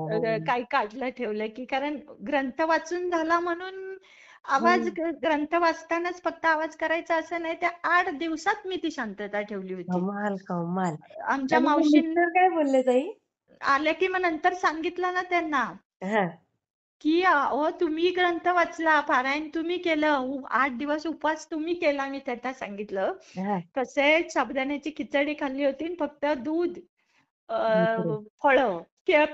हो. काही काढलं ठेवलं की, कारण ग्रंथ वाचून झाला म्हणून आवाज, हं. ग्रंथ वाचतानाच फक्त आवाज करायचा असं नाही. त्या 8 दिवसात मी ती शांतता ठेवली होती. कमाल, कमाल. आमच्या आणि मग मावशीं मिस्टर काय बोलले ताई? आल्या की मग नंतर सांगितलं ना त्यांना हां, की अहो तुम्ही ग्रंथ वाचला, पारायण तुम्ही केलं, 8 दिवस उपवास तुम्ही केला. मी त्यांना सांगितलं. हां. कसे साबुदाण्याची खिचडी खाल्ली होती आणि फक्त दूध, बापरे! फळं.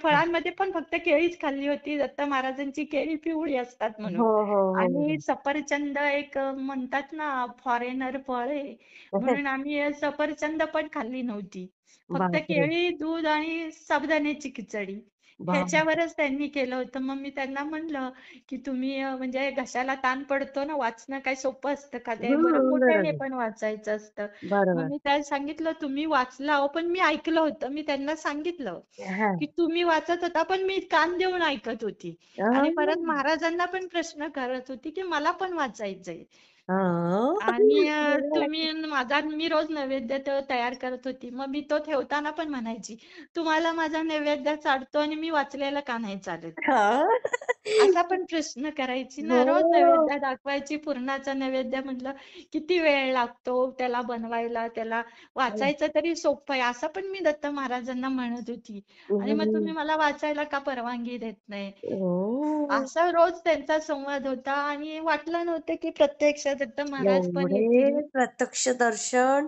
फळांमध्ये पण फक्त केळीच खाल्ली होती. दत्त महाराजांची केळी पिवळी असतात म्हणून. हो, हो, हो, आणि हो. सफरचंद एक म्हणतात ना फॉरेनर फळ आहे, म्हणून आम्ही सफरचंद पण खाल्ली नव्हती. फक्त बापरे! केळी, दूध आणि साबुदाण्याची खिचडी. बाप ह्याच्यावरच त्यांनी केलं होतं. मग मी त्यांना म्हणलं की तुम्ही म्हणजे घशाला ताण पडतो ना, वाचणं काय सोपं असतं का? ते बरं हं, कुठे हे बरोबर. पण वाचायचं असतं. मग बरोबर. मी त्याला सांगितलं तुम्ही वाचला अहो, पण मी ऐकलं होतं. मी त्यांना सांगितलं हां. की तुम्ही वाचत होता पण मी कान देऊन ऐकत होती. आणि परत हां. महाराजांना पण प्रश्न करत होती की मला पण वाचायचंय. हां. आणि बरोबर. तुम्ही माझा मी रोज नैवेद्य तयार करत होती. मग मी तो ठेवताना पण म्हणायची, तुम्हाला माझा नैवेद्य चालतो आणि मी वाचलेला का नाही चालत? हां. असा पण प्रश्न करायची ना. रोज हो. नैवेद्य दाखवायची. पुरणाचा नैवेद्य म्हटलं किती वेळ लागतो त्याला बनवायला, त्याला वाचायचं तरी सोपं आहे. असं पण मी दत्त महाराजांना म्हणत होती. आणि मग तुम्ही हं. मला वाचायला का परवानगी देत नाही? ओह! असा रोज त्यांचा संवाद होता आणि वाटलं नव्हतं की प्रत्यक्ष दत्त महाराज पण येतील. एवढे प्रत्यक्ष दर्शन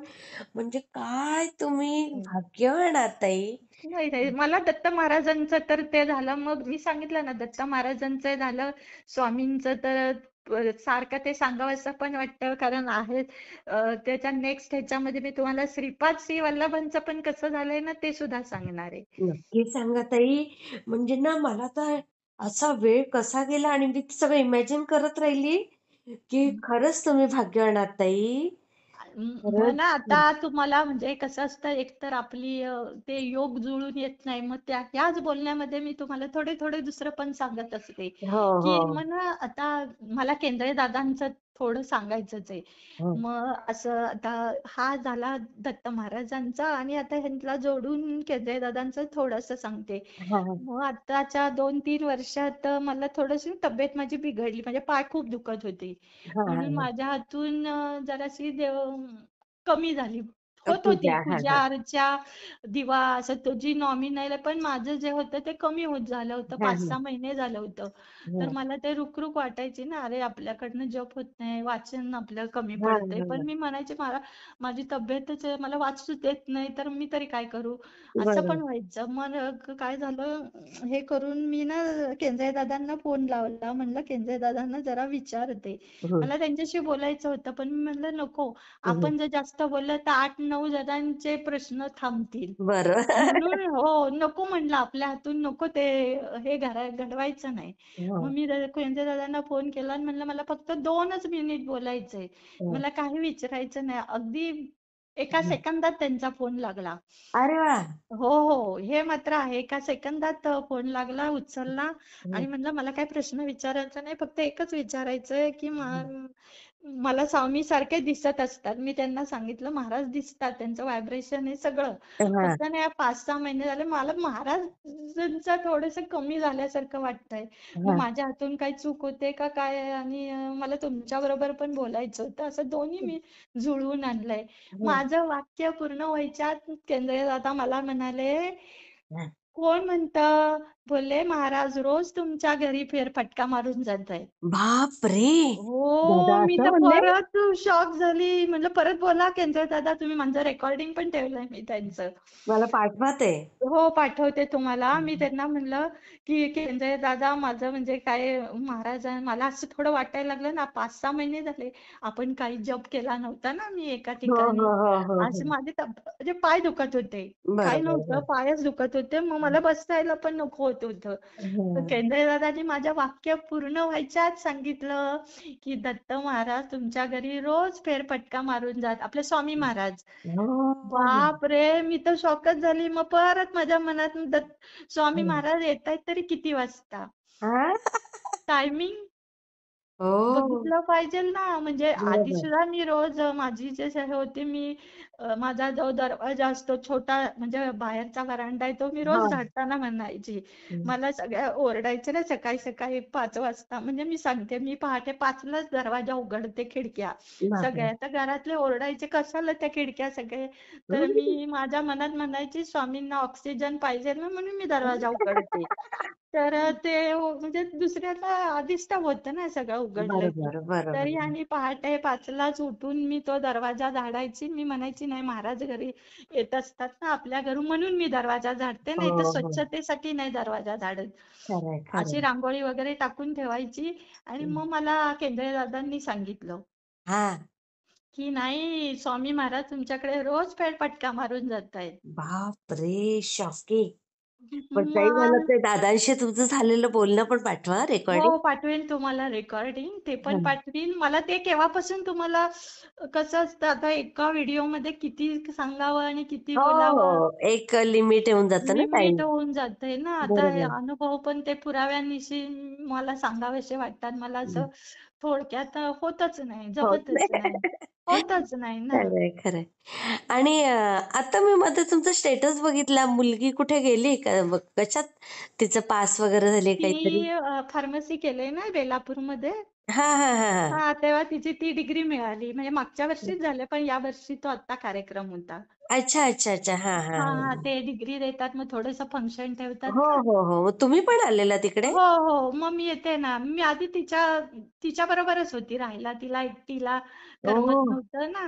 म्हणजे काय तुम्ही भाग्यवान आहात ताई. नाही, नाही. मला दत्त महाराजांचं तर ते झालं. मग मी सांगितलं ना, दत्त महाराजांचं झालं. स्वामींचं तर सारखं ते सांगावंसं पण वाटतं, कारण आहे. त्याच्या नेक्स्ट ह्याच्यामध्ये मी तुम्हाला श्रीपाद श्री वल्लभांचं पण कसं झालंय ना, ते सुद्धा सांगणार आहे. नक्की सांगा ताई. म्हणजे ना मला तर असा वेळ कसा गेला आणि मी ते सगळं इमॅजिन करत राहिली, की खरंच तुम्ही भाग्यवान आहात ताई. मग खरंच. ना आता तुम्हाला म्हणजे कसं असतं, एकतर आपली ते योग जुळून येत नाही. मग ह्याच बोलण्यामध्ये मी तुम्हाला थोडे थोडे दुसरं पण सांगत असते हो, की हो. मग ना आता मला केंद्रे दादांचं थोडं सांगायचंच आहे. हो. मग असं आता हा झाला दत्त महाराजांचा आणि आता ह्यांना जोडून केंद्रे दादांचं थोडंसं सांगते. हां, हां. मग आताच्या 2-3 वर्षात मला थोडीशी तब्येत माझी बिघडली. म्हणजे पाय खूप दुखत होते. हां, हां, म्हणून हां. माझ्या हातून जराशी कमी झाली. होत होती पूजा. हां, पूजा हां. अर्चा, दिवा असं तो जी नॉमिनल आहे, पण माझं जे होतं ते कमी होत झालं होतं. हां, हां. 5-6 महिने झालं होतं. तर हां. मला ते रुक वाटायची ना, अरे आपल्याकडनं जप होत नाही, वाचन आपलं कमी हां, पडतंय. पण हां. मी म्हणायचे माझी तब्येतच आहे, मला वाचू देत नाही, तर मी तरी काय करू? असं बरं. पण व्हायचं. मग काय झालं, हे करून मी ना केंद्रे दादांना फोन लावला. म्हणलं केंद्रे दादांना जरा विचारते. हं, मला त्यांच्याशी बोलायचं होतं, पण मी म्हणलं नको. हं. आपण जर जास्त बोललं तर 8-9 जणांचे प्रश्न थांबतील. बरं. म्हणून हो, नको म्हणलं आपल्या हातून नको ते हे घडवायचं नाही. मग हां, मी केंद्रे दादांना फोन केला आणि म्हणलं मला फक्त 2च मिनिट बोलायचंय. हां. मला काही विचारायचं नाही. अगदी एका हं. सेकंदात त्यांचा फोन लागला. अरे वाह! हो, हो. हे मात्र आहे. एका सेकंदात फोन लागला, उचलला हं, आणि म्हणलं मला काही प्रश्न विचारायचा नाही. फक्त एकच विचारायचंय, की हं. मला स्वामी सारखे दिसत असतात. मी त्यांना सांगितलं महाराज दिसतात. त्यांचं व्हायब्रेशन हे सगळं. हां, फक्त ना या 5-6 महिने झाले मला महाराजांचं थोडंसं कमी झाल्यासारखं वाटतंय. मग हां, माझ्या हातून काही चूक होते का काय? आणि मला तुमच्याबरोबर पण बोलायचं होतं. असं दोन्ही मी जुळवून आणलंय. हं, माझं वाक्य पूर्ण व्हायच्या आत केंद्रे दादा मला म्हणाले, हां. कोण म्हणतं बोलले महाराज रोज तुमच्या घरी फेरफटका मारून जात आहेत. बाप रे, हो, दादा मी असं तर म्हणले? परत शॉक झाली. म्हणलं परत बोला केंद्रे दादा, तुम्ही माझं रेकॉर्डिंग पण ठेवलंय मी त्यांचं. मला पाठवा ते. हो, पाठवते तुम्हाला. मी त्यांना म्हणलं, की केंद्रे दादा माझं म्हणजे काय महाराज मला असं थोडं वाटायला लागलं ना, 5-6 महिने झाले आपण काही जप केला नव्हता ना मी एका हो ठिकाणी. हो हो हो हो. असं माझे म्हणजे पाय दुखत होते. काही बरोबर नव्हतं, बरोबर. पायच दुखत होते. मग मला बसायला पण नको होत होतं. तर हं. केंद्रे दादांनी माझ्या वाक्य पूर्ण व्हायच्या आत सांगितलं, की दत्त महाराज तुमच्या घरी रोज फेरफटका मारून जात. आपले स्वामी महाराज. हो. बाप रे, मी तर शॉकच झाली. मग परत माझ्या मनात स्वामी हं. महाराज येतायत तरी किती वाजता? हा? टायमिंग हो. बघितलं पाहिजे ना. म्हणजे आधी बरोबर. सुद्धा मी रोज माझी जे हे होते मी माझा जो दरवाजा असतो छोटा म्हणजे बाहेरचा व्हरांडा आहे तो मी हा. रोज झाडताना म्हणायची. हं. मला सगळ्या ओरडायचे ना सकाळी सकाळी 5 वाजता. म्हणजे मी सांगते मी पहाटे 5लाच दरवाजा उघडते खिडक्या. बापरे. सगळ्या तर घरातले ओरडायचे कशाला त्या खिडक्या सगळे. तर हं. मी माझ्या मनात म्हणायची स्वामींना ऑक्सिजन पाहिजे ना म्हणून मी दरवाजा उघडते. तर ते म्हणजे दुसऱ्याला डिस्टर्ब होतं ना सगळं उघडलं की. बरोबर बरोबर. तरी आणि पहाटे 5लाच उठून मी तो दरवाजा झाडायची. मी म्हणायची नाही महाराज घरी येत असतात ना आपल्या घरून म्हणून मी दरवाजा झाडते, हो नाही तर हो. स्वच्छतेसाठी नाही दरवाजा झाडत. खरंय अशी खरंय. रांगोळी वगैरे टाकून ठेवायची आणि हं. मग मला केंद्रे दादांनी सांगितलं, हा. की नाही स्वामी महाराज तुमच्याकडे रोज फेरफटका मारून जात आहेत. बाप रे, शॉकिंग. पण ताई मला मग ते दादांशी तुमचं झालेलं बोलणं पण पाठवा रेकॉर्डिंग. हो, पाठवेन तुम्हाला रेकॉर्डिंग. ते पण हं. पाठवीन. मला ते केव्हापासून तुम्हाला कसं असतं आता एका व्हिडिओमध्ये किती सांगावं आणि किती हो बोलावं हो. एक लिमिट येऊन जातं ना लिमिट टाइम. होऊन जातंय ना. आता हे बरोबर. अनुभव पण ते पुराव्यानिशी मला सांगावेसे वाटतात. मला हं. असं थोडक्यात होतच नाही, होत जमतच नाही. नाही. होतच नाही ना. खरंय खरंय. आणि आता मी मध्ये तुमचा स्टेटस बघितला, मुलगी कुठे गेली का? कशात तिचं पास वगैरे झाले ती काहीतरी? फार्मसी केलंय ना बेलापूरमध्ये. हा हा हा हा. हां, तेव्हा तिची ती डिग्री मिळाली. म्हणजे मागच्या वर्षीच झालं, पण या वर्षी तो आत्ता कार्यक्रम होता. अच्छा अच्छा अच्छा. हा हा हां, हां. हा. ते डिग्री देतात, मग थोडंसं फंक्शन ठेवतात हो ना. हो हो. मग तुम्ही पण आलेला तिकडे? हो, हो. मग मी येते ना. मी आधी तिच्या बरोबरच होती राहायला. तिला एकटीला करमत हो. नव्हतं ना.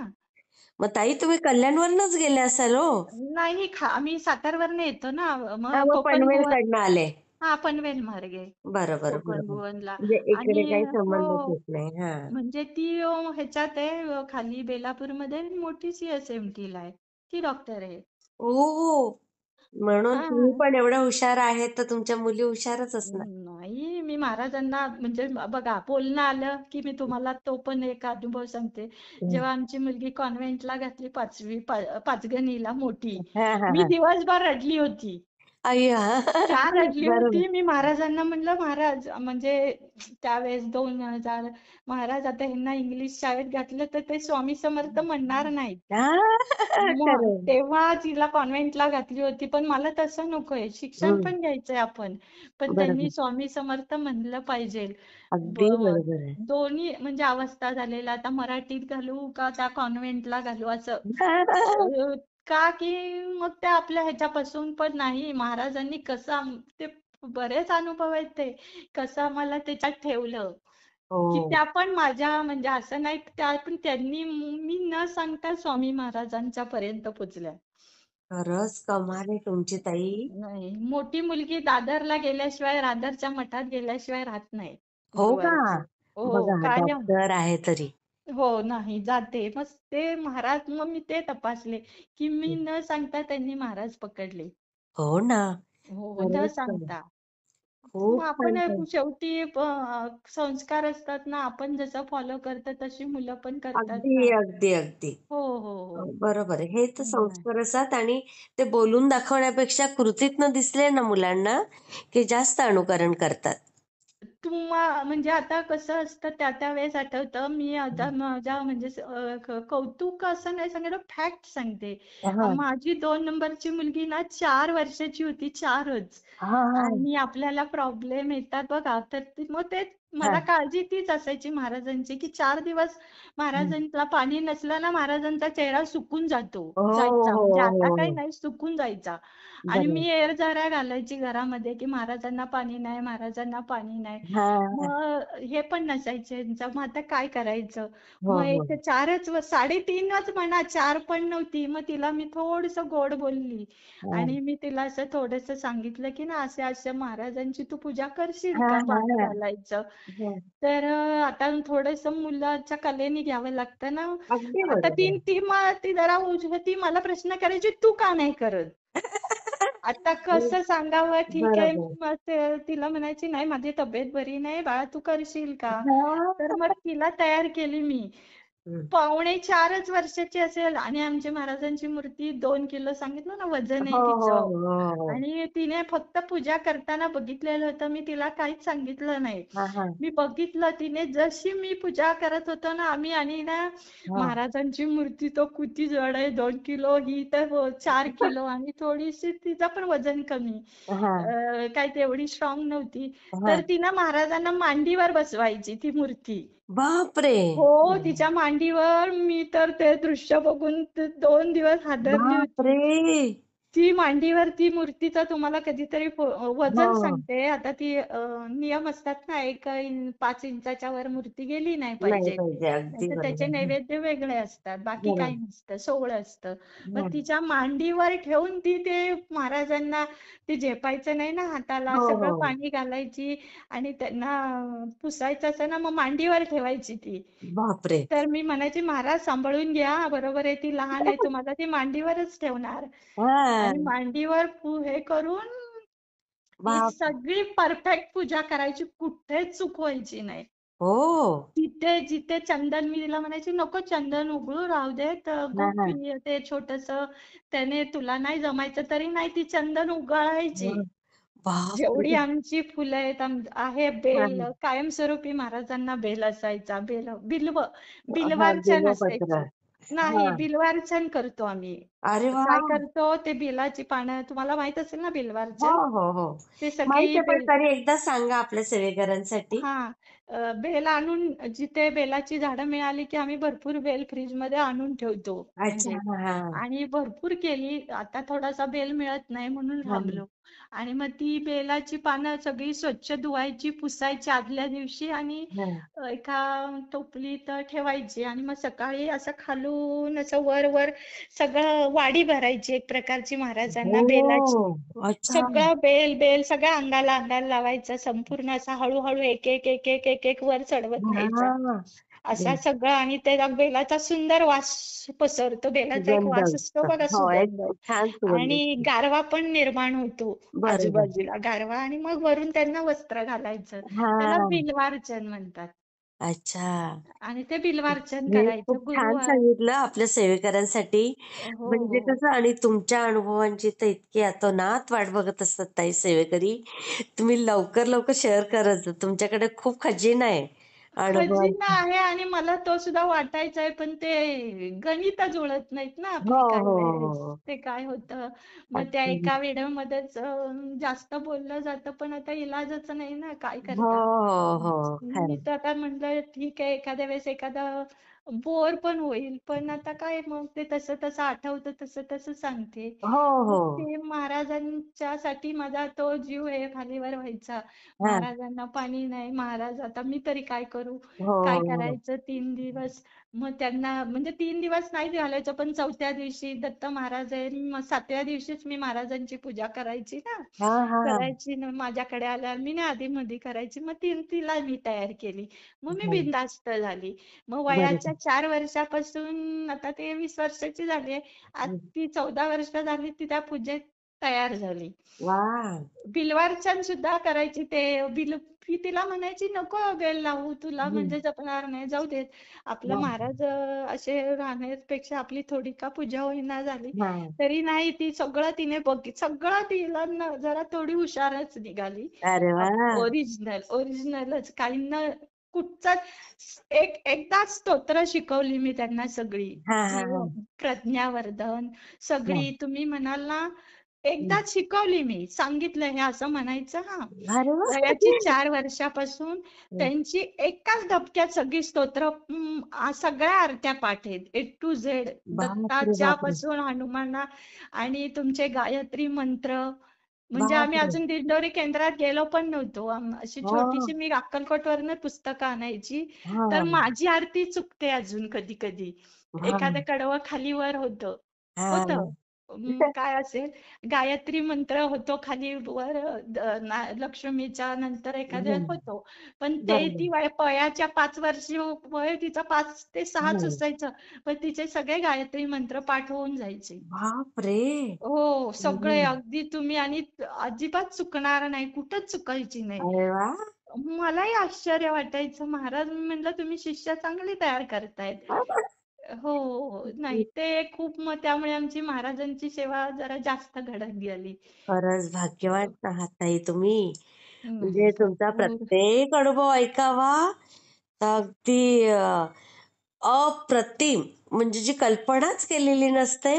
मग ताई तुम्ही कल्याणवरूनच गेले असाल हो? नाही आम्ही सातारवरनं येतो ना. हा, मग मग कोकण पनवेल गोवा कडनं आले. हां, पनवेल मार्गे बरोबर कोकण बरोबर. गोवनला म्हणजे आणि इकडे काही हो. संबंधच येत नाही. हा. म्हणजे ती ह्याच्यात आहे खाली बेलापूरमध्ये मोठी CSMT ला आहे. ती डॉक्टर आहे. ओ, म्हणून तुम्ही हां. पण एवढ्या हुशार आहेत तर तुमच्या मुली हुशारच असणार. नाही, मी महाराजांना म्हणजे बघा बोलणं आलं, की मी तुम्हाला तो पण एक अनुभव सांगते. हं. जेव्हा आमची मुलगी कॉन्व्हेंटला घातली पाचगणीला मोठी, हा हा मी हा. दिवसभर रडली होती. अय्या. का रडली बरोबर. होती? मी महाराजांना म्हणलं, महाराज म्हणजे त्यावेळेस 2000 महाराज आता ह्यांना इंग्लिश शाळेत घातलं तर ते स्वामी समर्थ म्हणणार नाहीत. हा. मग खरंय. तेव्हा तिला कॉन्व्हेंटला घातली होती. पण मला तसं नकोय. शिक्षण हं. पण घ्यायचंय आपण. पण त्यांनी बरोबर. स्वामी समर्थ म्हणलं पाहिजे. अगदी बरोबर आहे. दोन्ही म्हणजे अवस्था झालेल्या. आता मराठीत घालू का त्या कॉन्व्हेंटला घालू असं. का की मग त्या आपल्या ह्याच्यापासून पण नाही. महाराजांनी ते बरेच अनुभव आहेत ते. कसं आम्हाला त्याच्यात ठेवलं. की हो. त्या पण माझ्या म्हणजे असं नाही त्या पण त्यांनी मी न सांगता स्वामी महाराजांच्या पर्यंत पोचल्या. खरंच कमाल आहे तुमची ताई. नाही मोठी मुलगी दादरला गेल्याशिवाय दादरच्या मठात गेल्याशिवाय राहत नाही हो का? गुरुवारची. हो बघा कायम. डॉक्टर आहे तरी. हो नाही जाते. मग ते महाराज मग मी ते तपासले की मी न सांगता त्यांनी महाराज पकडले. हो ना. हो न खरंच कमाल. सांगता. मग खूप आपण छान छान. शेवटी संस्कार असतात ना आपण जसं फॉलो करतो तशी मुलं पण करतात अगदी ना. अगदी अगदी. हो हो हो. बरोबर आहे. हे तर नाही. संस्कार असतात आणि ते बोलून दाखवण्यापेक्षा कृतीतनं दिसले ना मुलांना, की जास्त अनुकरण करतात. म्हणजे आता कसं असतं त्या वेळेस आठवतं मी आता माझ्या म्हणजे कौतुक असं नाही सांगणार फॅक्ट सांगते. हां. माझी 2 नंबरची मुलगी ना 4 वर्षाची होती 4च. हां, हां. आणि आपल्याला प्रॉब्लेम येतात बघा तर मग ते मला हां. काळजी तीच असायची महाराजांची की 4 दिवस हं. महाराजांना पाणी नसलं ना महाराजांचा चेहरा सुकून हो, जायचा हो, म्हणजे आता हो, काही हो. नाही सुकून जायचा. आणि बरोबर. मी एरझाऱ्या घालायची घरामध्ये की महाराजांना पाणी नाही, महाराजांना पाणी नाही. हा. मग हे पण नसायचे यांचं. मग आता काय करायचं? हो मग हो. एक 4:30च म्हणा, 4 पण नव्हती. मग तिला मी थोडस गोड बोलली हा आणि मी तिला असं थोडस सांगितलं की ना असे असे महाराजांची तू पूजा करशील हा का हा पाणी हा. घालायचं? हा. तर आता थोडस मुलाच्या कलेने घ्यावं लागतं ना. अगदी आता ती बरोबर. ती मा- ती जरा ती मला प्रश्न करायची, तू का नाही करत? आता कसं सांगावं? ठीक आहे. बरोबर. मग तिला म्हणायची नाही माझी तब्येत बरी नाही बाळा, तू करशील का? तर हा. मग तिला तयार केली मी. हम्म. 3.25 वर्षाची असेल आणि आमची महाराजांची मूर्ती 2 किलो सांगितलं ना वजन आहे हो हो तिचं. हो हो. आणि तिने फक्त पूजा करताना बघितलेलं होतं, मी तिला काहीच सांगितलं नाही. हा हा मी बघितलं तिने जशी मी पूजा करत होतो ना आम्ही, आणि ना हा. महाराजांची मूर्ती तो किती जड आहे, 2 किलो, ही तर 4 किलो आणि थोडीशी तिचं पण वजन कमी. हा काय तेवढी स्ट्रॉंग नव्हती. हा. तर तिनं महाराजांना मांडीवर बसवायची ती मूर्ती. बापरे. हो, तिच्या मांडीवर. मी तर ते दृश्य बघून 2 दिवस हादरली होती. बापरे. ती मांडीवर ती मूर्तीचं तुम्हाला कधीतरी वजन हो. सांगते. आता ती नियम असतात ना, 5 इंचाच्या वर मूर्ती गेली नाही नाही पाहिजे. पाहिजे. अगदी नाहीतर त्याचे बरोबर. नैवेद्य वेगळे असतात. बाकी बरोबर. काही नसतं, सोवळं असतं. मग हं. तिच्या मांडीवर ठेवून ती ते महाराजांना ते झेपायचं नाही ना हाताला, हो सगळं हो. पाणी घालायची आणि त्यांना पुसायचं असं ना, मग मांडीवर ठेवायची ती. बापरे. तर मी म्हणायची महाराज सांभाळून घ्या, बरोबर आहे ती लहान आहे, तुम्हाला ती मांडीवरच ठेवणार. हा. आणि मांडीवर हे करून ती बाप. सगळी परफेक्ट पूजा करायची, कुठेच चुकवायची नाही. हो. तिथे जिथे चंदन, मी तिला म्हणायची नको चंदन उघडू राहू दे, तर हा हा. ते छोटस त्याने तुला नाही जमायचं तरी नाही, ती चंदन उघडायची. हा. जेवढी बापरे. आमची फुलं आहेत आहे हा बेल, कायमस्वरूपी महाराजांना बेल असायचा, बिल्व, हा. बिल्वार्चन बिल्वपत्र. असायची. नाही, हा. बिल्वार्चन करतो आम्ही. अरे वा. काय करतो, ते बेलाची पानं तुम्हाला माहित असेल ना हो बिल्वार्चन? हो हो. ते माहिती सगळी आहे पण बेल, तरी एकदा सांगा आपल्या सेवेकरांसाठी. हा, बेल आणून, जिथे बेलाची झाडं मिळाली की आम्ही भरपूर बेल फ्रीजमध्ये आणून ठेवतो अच्छा. म्हणजे. हा हा आणि भरपूर केली. आता थोडासा बेल मिळत नाही म्हणून हा थांबलो. आणि मग ती बेलाची पानं सगळी स्वच्छ धुवायची, पुसायची आदल्या दिवशी आणि हा. एका टोपलीत ठेवायची. आणि मग सकाळी असं खालून असं वर वर सगळं वाडी भरायची एक प्रकारची महाराजांना बेलाची. हो. अच्छा. सगळं बेल बेल सगळ्या अंगाला अंगाला लावायचं, संपूर्ण असा हळूहळू एक एक एक एक एक एक वर चढवत न्यायचा हा. असा सगळं. आणि त्या बेलाचा सुंदर वास पसरतो, बेलाचा एक सुगंध वास असतो असतो. बघा, हो, एक सुगंध. छान सुगंध आणि असतो. गारवा पण निर्माण होतो बरोबर. आजूबाजूला, गारवा. आणि मग वरून त्यांना वस्त्र घालायचं, त्याला हा. बिल्वार्चन म्हणतात. अच्छा. आणि ते बिल्वार्चन हे खूप करायचं छान गुरुवार. सांगितलं आपल्या सेवेकरांसाठी. हो म्हणजे हो. कसं आणि तुमच्या अनुभवांची तर इतकी अतोनात वाट बघत असतात ताई सेवेकरी. तुम्ही लवकर लवकर शेअर करत जा. तुमच्याकडे खूप खजिना आहे खजिना अनुभवांचा. आहे आणि मला तो सुद्धा वाटायचा आहे, पण ते गणित जुळत नाहीत ना हो आपली काही हो वेळेस. हो. ते काय होतं, मग त्या अगदी. एका व्हिडिओमध्येच जास्त बोललं जातं, पण आता इलाजच नाही ना, काय हो करता. हो हो. मी खरं. तर आता म्हटलं ठीक आहे, एखाद्या वेळेस एखादा बोर पण होईल, पण आता काय, मग ते तसं तसं आठवतं तसं तसं सांगते. हो मग हो. ते महाराजांच्या साठी माझा तो जीव हे खालीवर व्हायचा. हा. महाराजांना पाणी नाही, महाराज आता मी तरी काय करू, हो काय हो. करायचं 3 दिवस. मग त्यांना म्हणजे 3 दिवस नाही घालायचं, पण 4थ्या दिवशी दत्त महाराज आहे, मग 7व्या दिवशीच मी महाराजांची पूजा करायची ना. हा हा हा. करायची ना, माझ्याकडे आल्यावर मी ना आधी मध्ये करायची. मग तिला मी तयार केली, मग मी हा. बिनधास्त झाली. मग वयाच्या बरोबर. 4 वर्षापासून आता ते 20 वर्षाची झाली, आज ती 14 वर्ष झाली, ती त्या पूजेत तयार झाली. वा. बिल्वार्चन सुद्धा करायची. ते मी तिला म्हणायची नको बेल लावू, तुला हम्म. म्हणजे जपणार नाही, जाऊ देत आपलं वा. महाराज असे राहण्यापेक्षा आपली थोडी का पूजा होईना झाली हा. तरी. नाही, ती सगळं तिने सगळं तिला जरा थोडी हुशारच निघाली. अरे वा. ओरिजिनलच काही न कुठचाच. एकदा स्तोत्र शिकवली मी त्यांना सगळी, हा हा की हा प्रज्ञावर्धन हा. सगळी. तुम्ही म्हणाल ना एकदाच शिकवली मी. सांगितलं हे असं म्हणायचं हा. अरे वा. वयाची 4 वर्षापासून त्यांची एकाच धपक्यात सगळी स्तोत्र सगळ्या आरत्या पाठ आहेत. A to Z. बापरे दत्ताच्या बापरे पासून हनुमाना आणि तुमचे गायत्री मंत्र. म्हणजे आम्ही बापरे. अजून दिंडोरी केंद्रात गेलो पण नव्हतो. अशी हा छोटीशी मी अक्कलकोटवरनं पुस्तकं आणायची. तर हा माझी आरती चुकते अजून कधी कधी. हा एखादं कडवं खाली वर होतं. हा. होतं. काय असेल गायत्री मंत्र होतो खाली वर लक्ष्मीच्या नंतर एखाद्या होतो. पण ते बरोबर. ती वयाच्या 5 वर्षी वय तिचं 5 ते 6च हम्म. असायचं. पण तिचे सगळे गायत्री मंत्र पाठ होऊन जायचे. बापरे. हो, सगळे हम्म. अगदी तुम्ही आणि अजिबात चुकणार नाही, कुठंच चुकायची नाही. अरे वा. मलाही आश्चर्य वाटायचं. महाराज मी म्हणलं तुम्ही शिष्य चांगली तयार करतायत. हो, नाही ते खूप मग त्यामुळे आमची महाराजांची सेवा जरा जास्त घडत गेली. खरंच भाग्यवान आहात ताई तुम्ही. म्हणजे तुमचा भरपूर. प्रत्येक अनुभव ऐकावा तर अगदी अप्रतिम, म्हणजे जी कल्पनाच केलेली नसते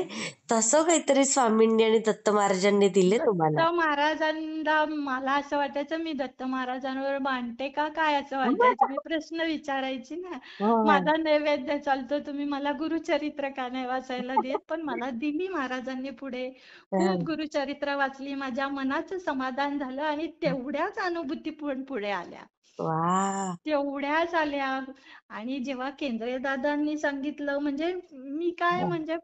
तसं काहीतरी स्वामींनी आणि दत्त महाराजांनी दिले दत्त तुम्हाला. महाराजांना मला असं वाटायचं मी दत्त महाराजांवर भांडते का काय असं वाटायचं. मी प्रश्न विचारायची ना. हा. माझा नैवेद्य चालतो तुम्ही मला गुरुचरित्र का नाही वाचायला देत. पण मला दिली महाराजांनी पुढे. खूप गुरुचरित्र वाचली. माझ्या मनाचं समाधान झालं आणि तेवढ्याच अनुभूती पण पुढे आल्या. वा. तेवढ्याच आल्या. आणि जेव्हा केंद्रे दादांनी सांगितलं म्हणजे मी काय म्हणजे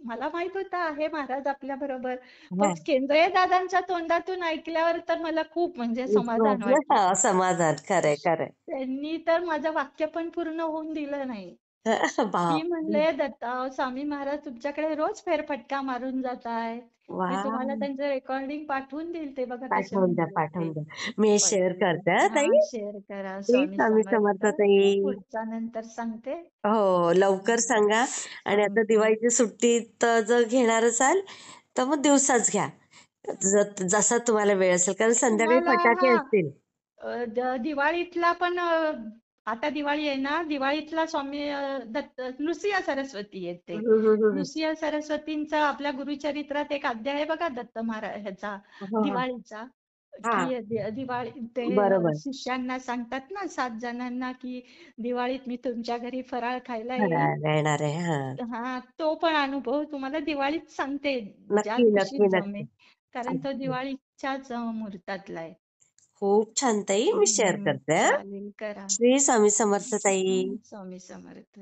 मला माहित होतं आहे महाराज आपल्या बरोबर. पण केंद्रे दादांच्या तोंडातून ऐकल्यावर तर मला खूप म्हणजे समाधान वाटलं. समाधान. खरंय खरंय. त्यांनी तर माझं वाक्य पण पूर्ण होऊन दिलं नाही. मी बाप. म्हणले दत्ता स्वामी महाराज तुमच्याकडे रोज फेरफटका मारून जात आहेत. वा. मी तुम्हाला त्यांचं रेकॉर्डिंग पाठवून देईल ते बघा कसे पाठवून द्या म्हणतात पाठवून ते. द्या. मी हे शेअर करते हा हा ताई. शेअर करा. प्लीज स्वामी स्वामी समर्थ. समर्थ ताई. पुढचा नंतर सांगते. हो लवकर सांगा. आणि आता सांगते. दिवाळीची सुट्टीत जर घेणार असाल तर मग दिवसाच घ्या, जसा तुम्हाला वेळ असेल, कारण संध्याकाळी तुम्हाला फटाके हा असतील. दिवाळीतला पण आता दिवाळी आहे ना. दिवाळीतला स्वामी दत्त नृसिंह सरस्वती येते. हम्म. नृसिंह सरस्वतींचा आपल्या गुरुचरित्रात एक अध्याय आहे बघा दत्त महाराज ह्याचा हा दिवाळीचा. हा. की दिवाळी ते बरोबर. शिष्यांना सांगतात ना 7 जणांना की दिवाळीत मी तुमच्या घरी फराळ खायला येईल. खरं येणार आहे. हा. हा तो पण अनुभव तुम्हाला दिवाळीत सांगते ज्या नक्की दिवशी नक्की जमेल. नक्की. कारण तो दिवाळीच्याच मुहूर्तातला आहे. खूप छान ताई, मी शेअर करते. चालेल करा. श्री स्वामी समर्थ ताई. स्वामी समर्थ.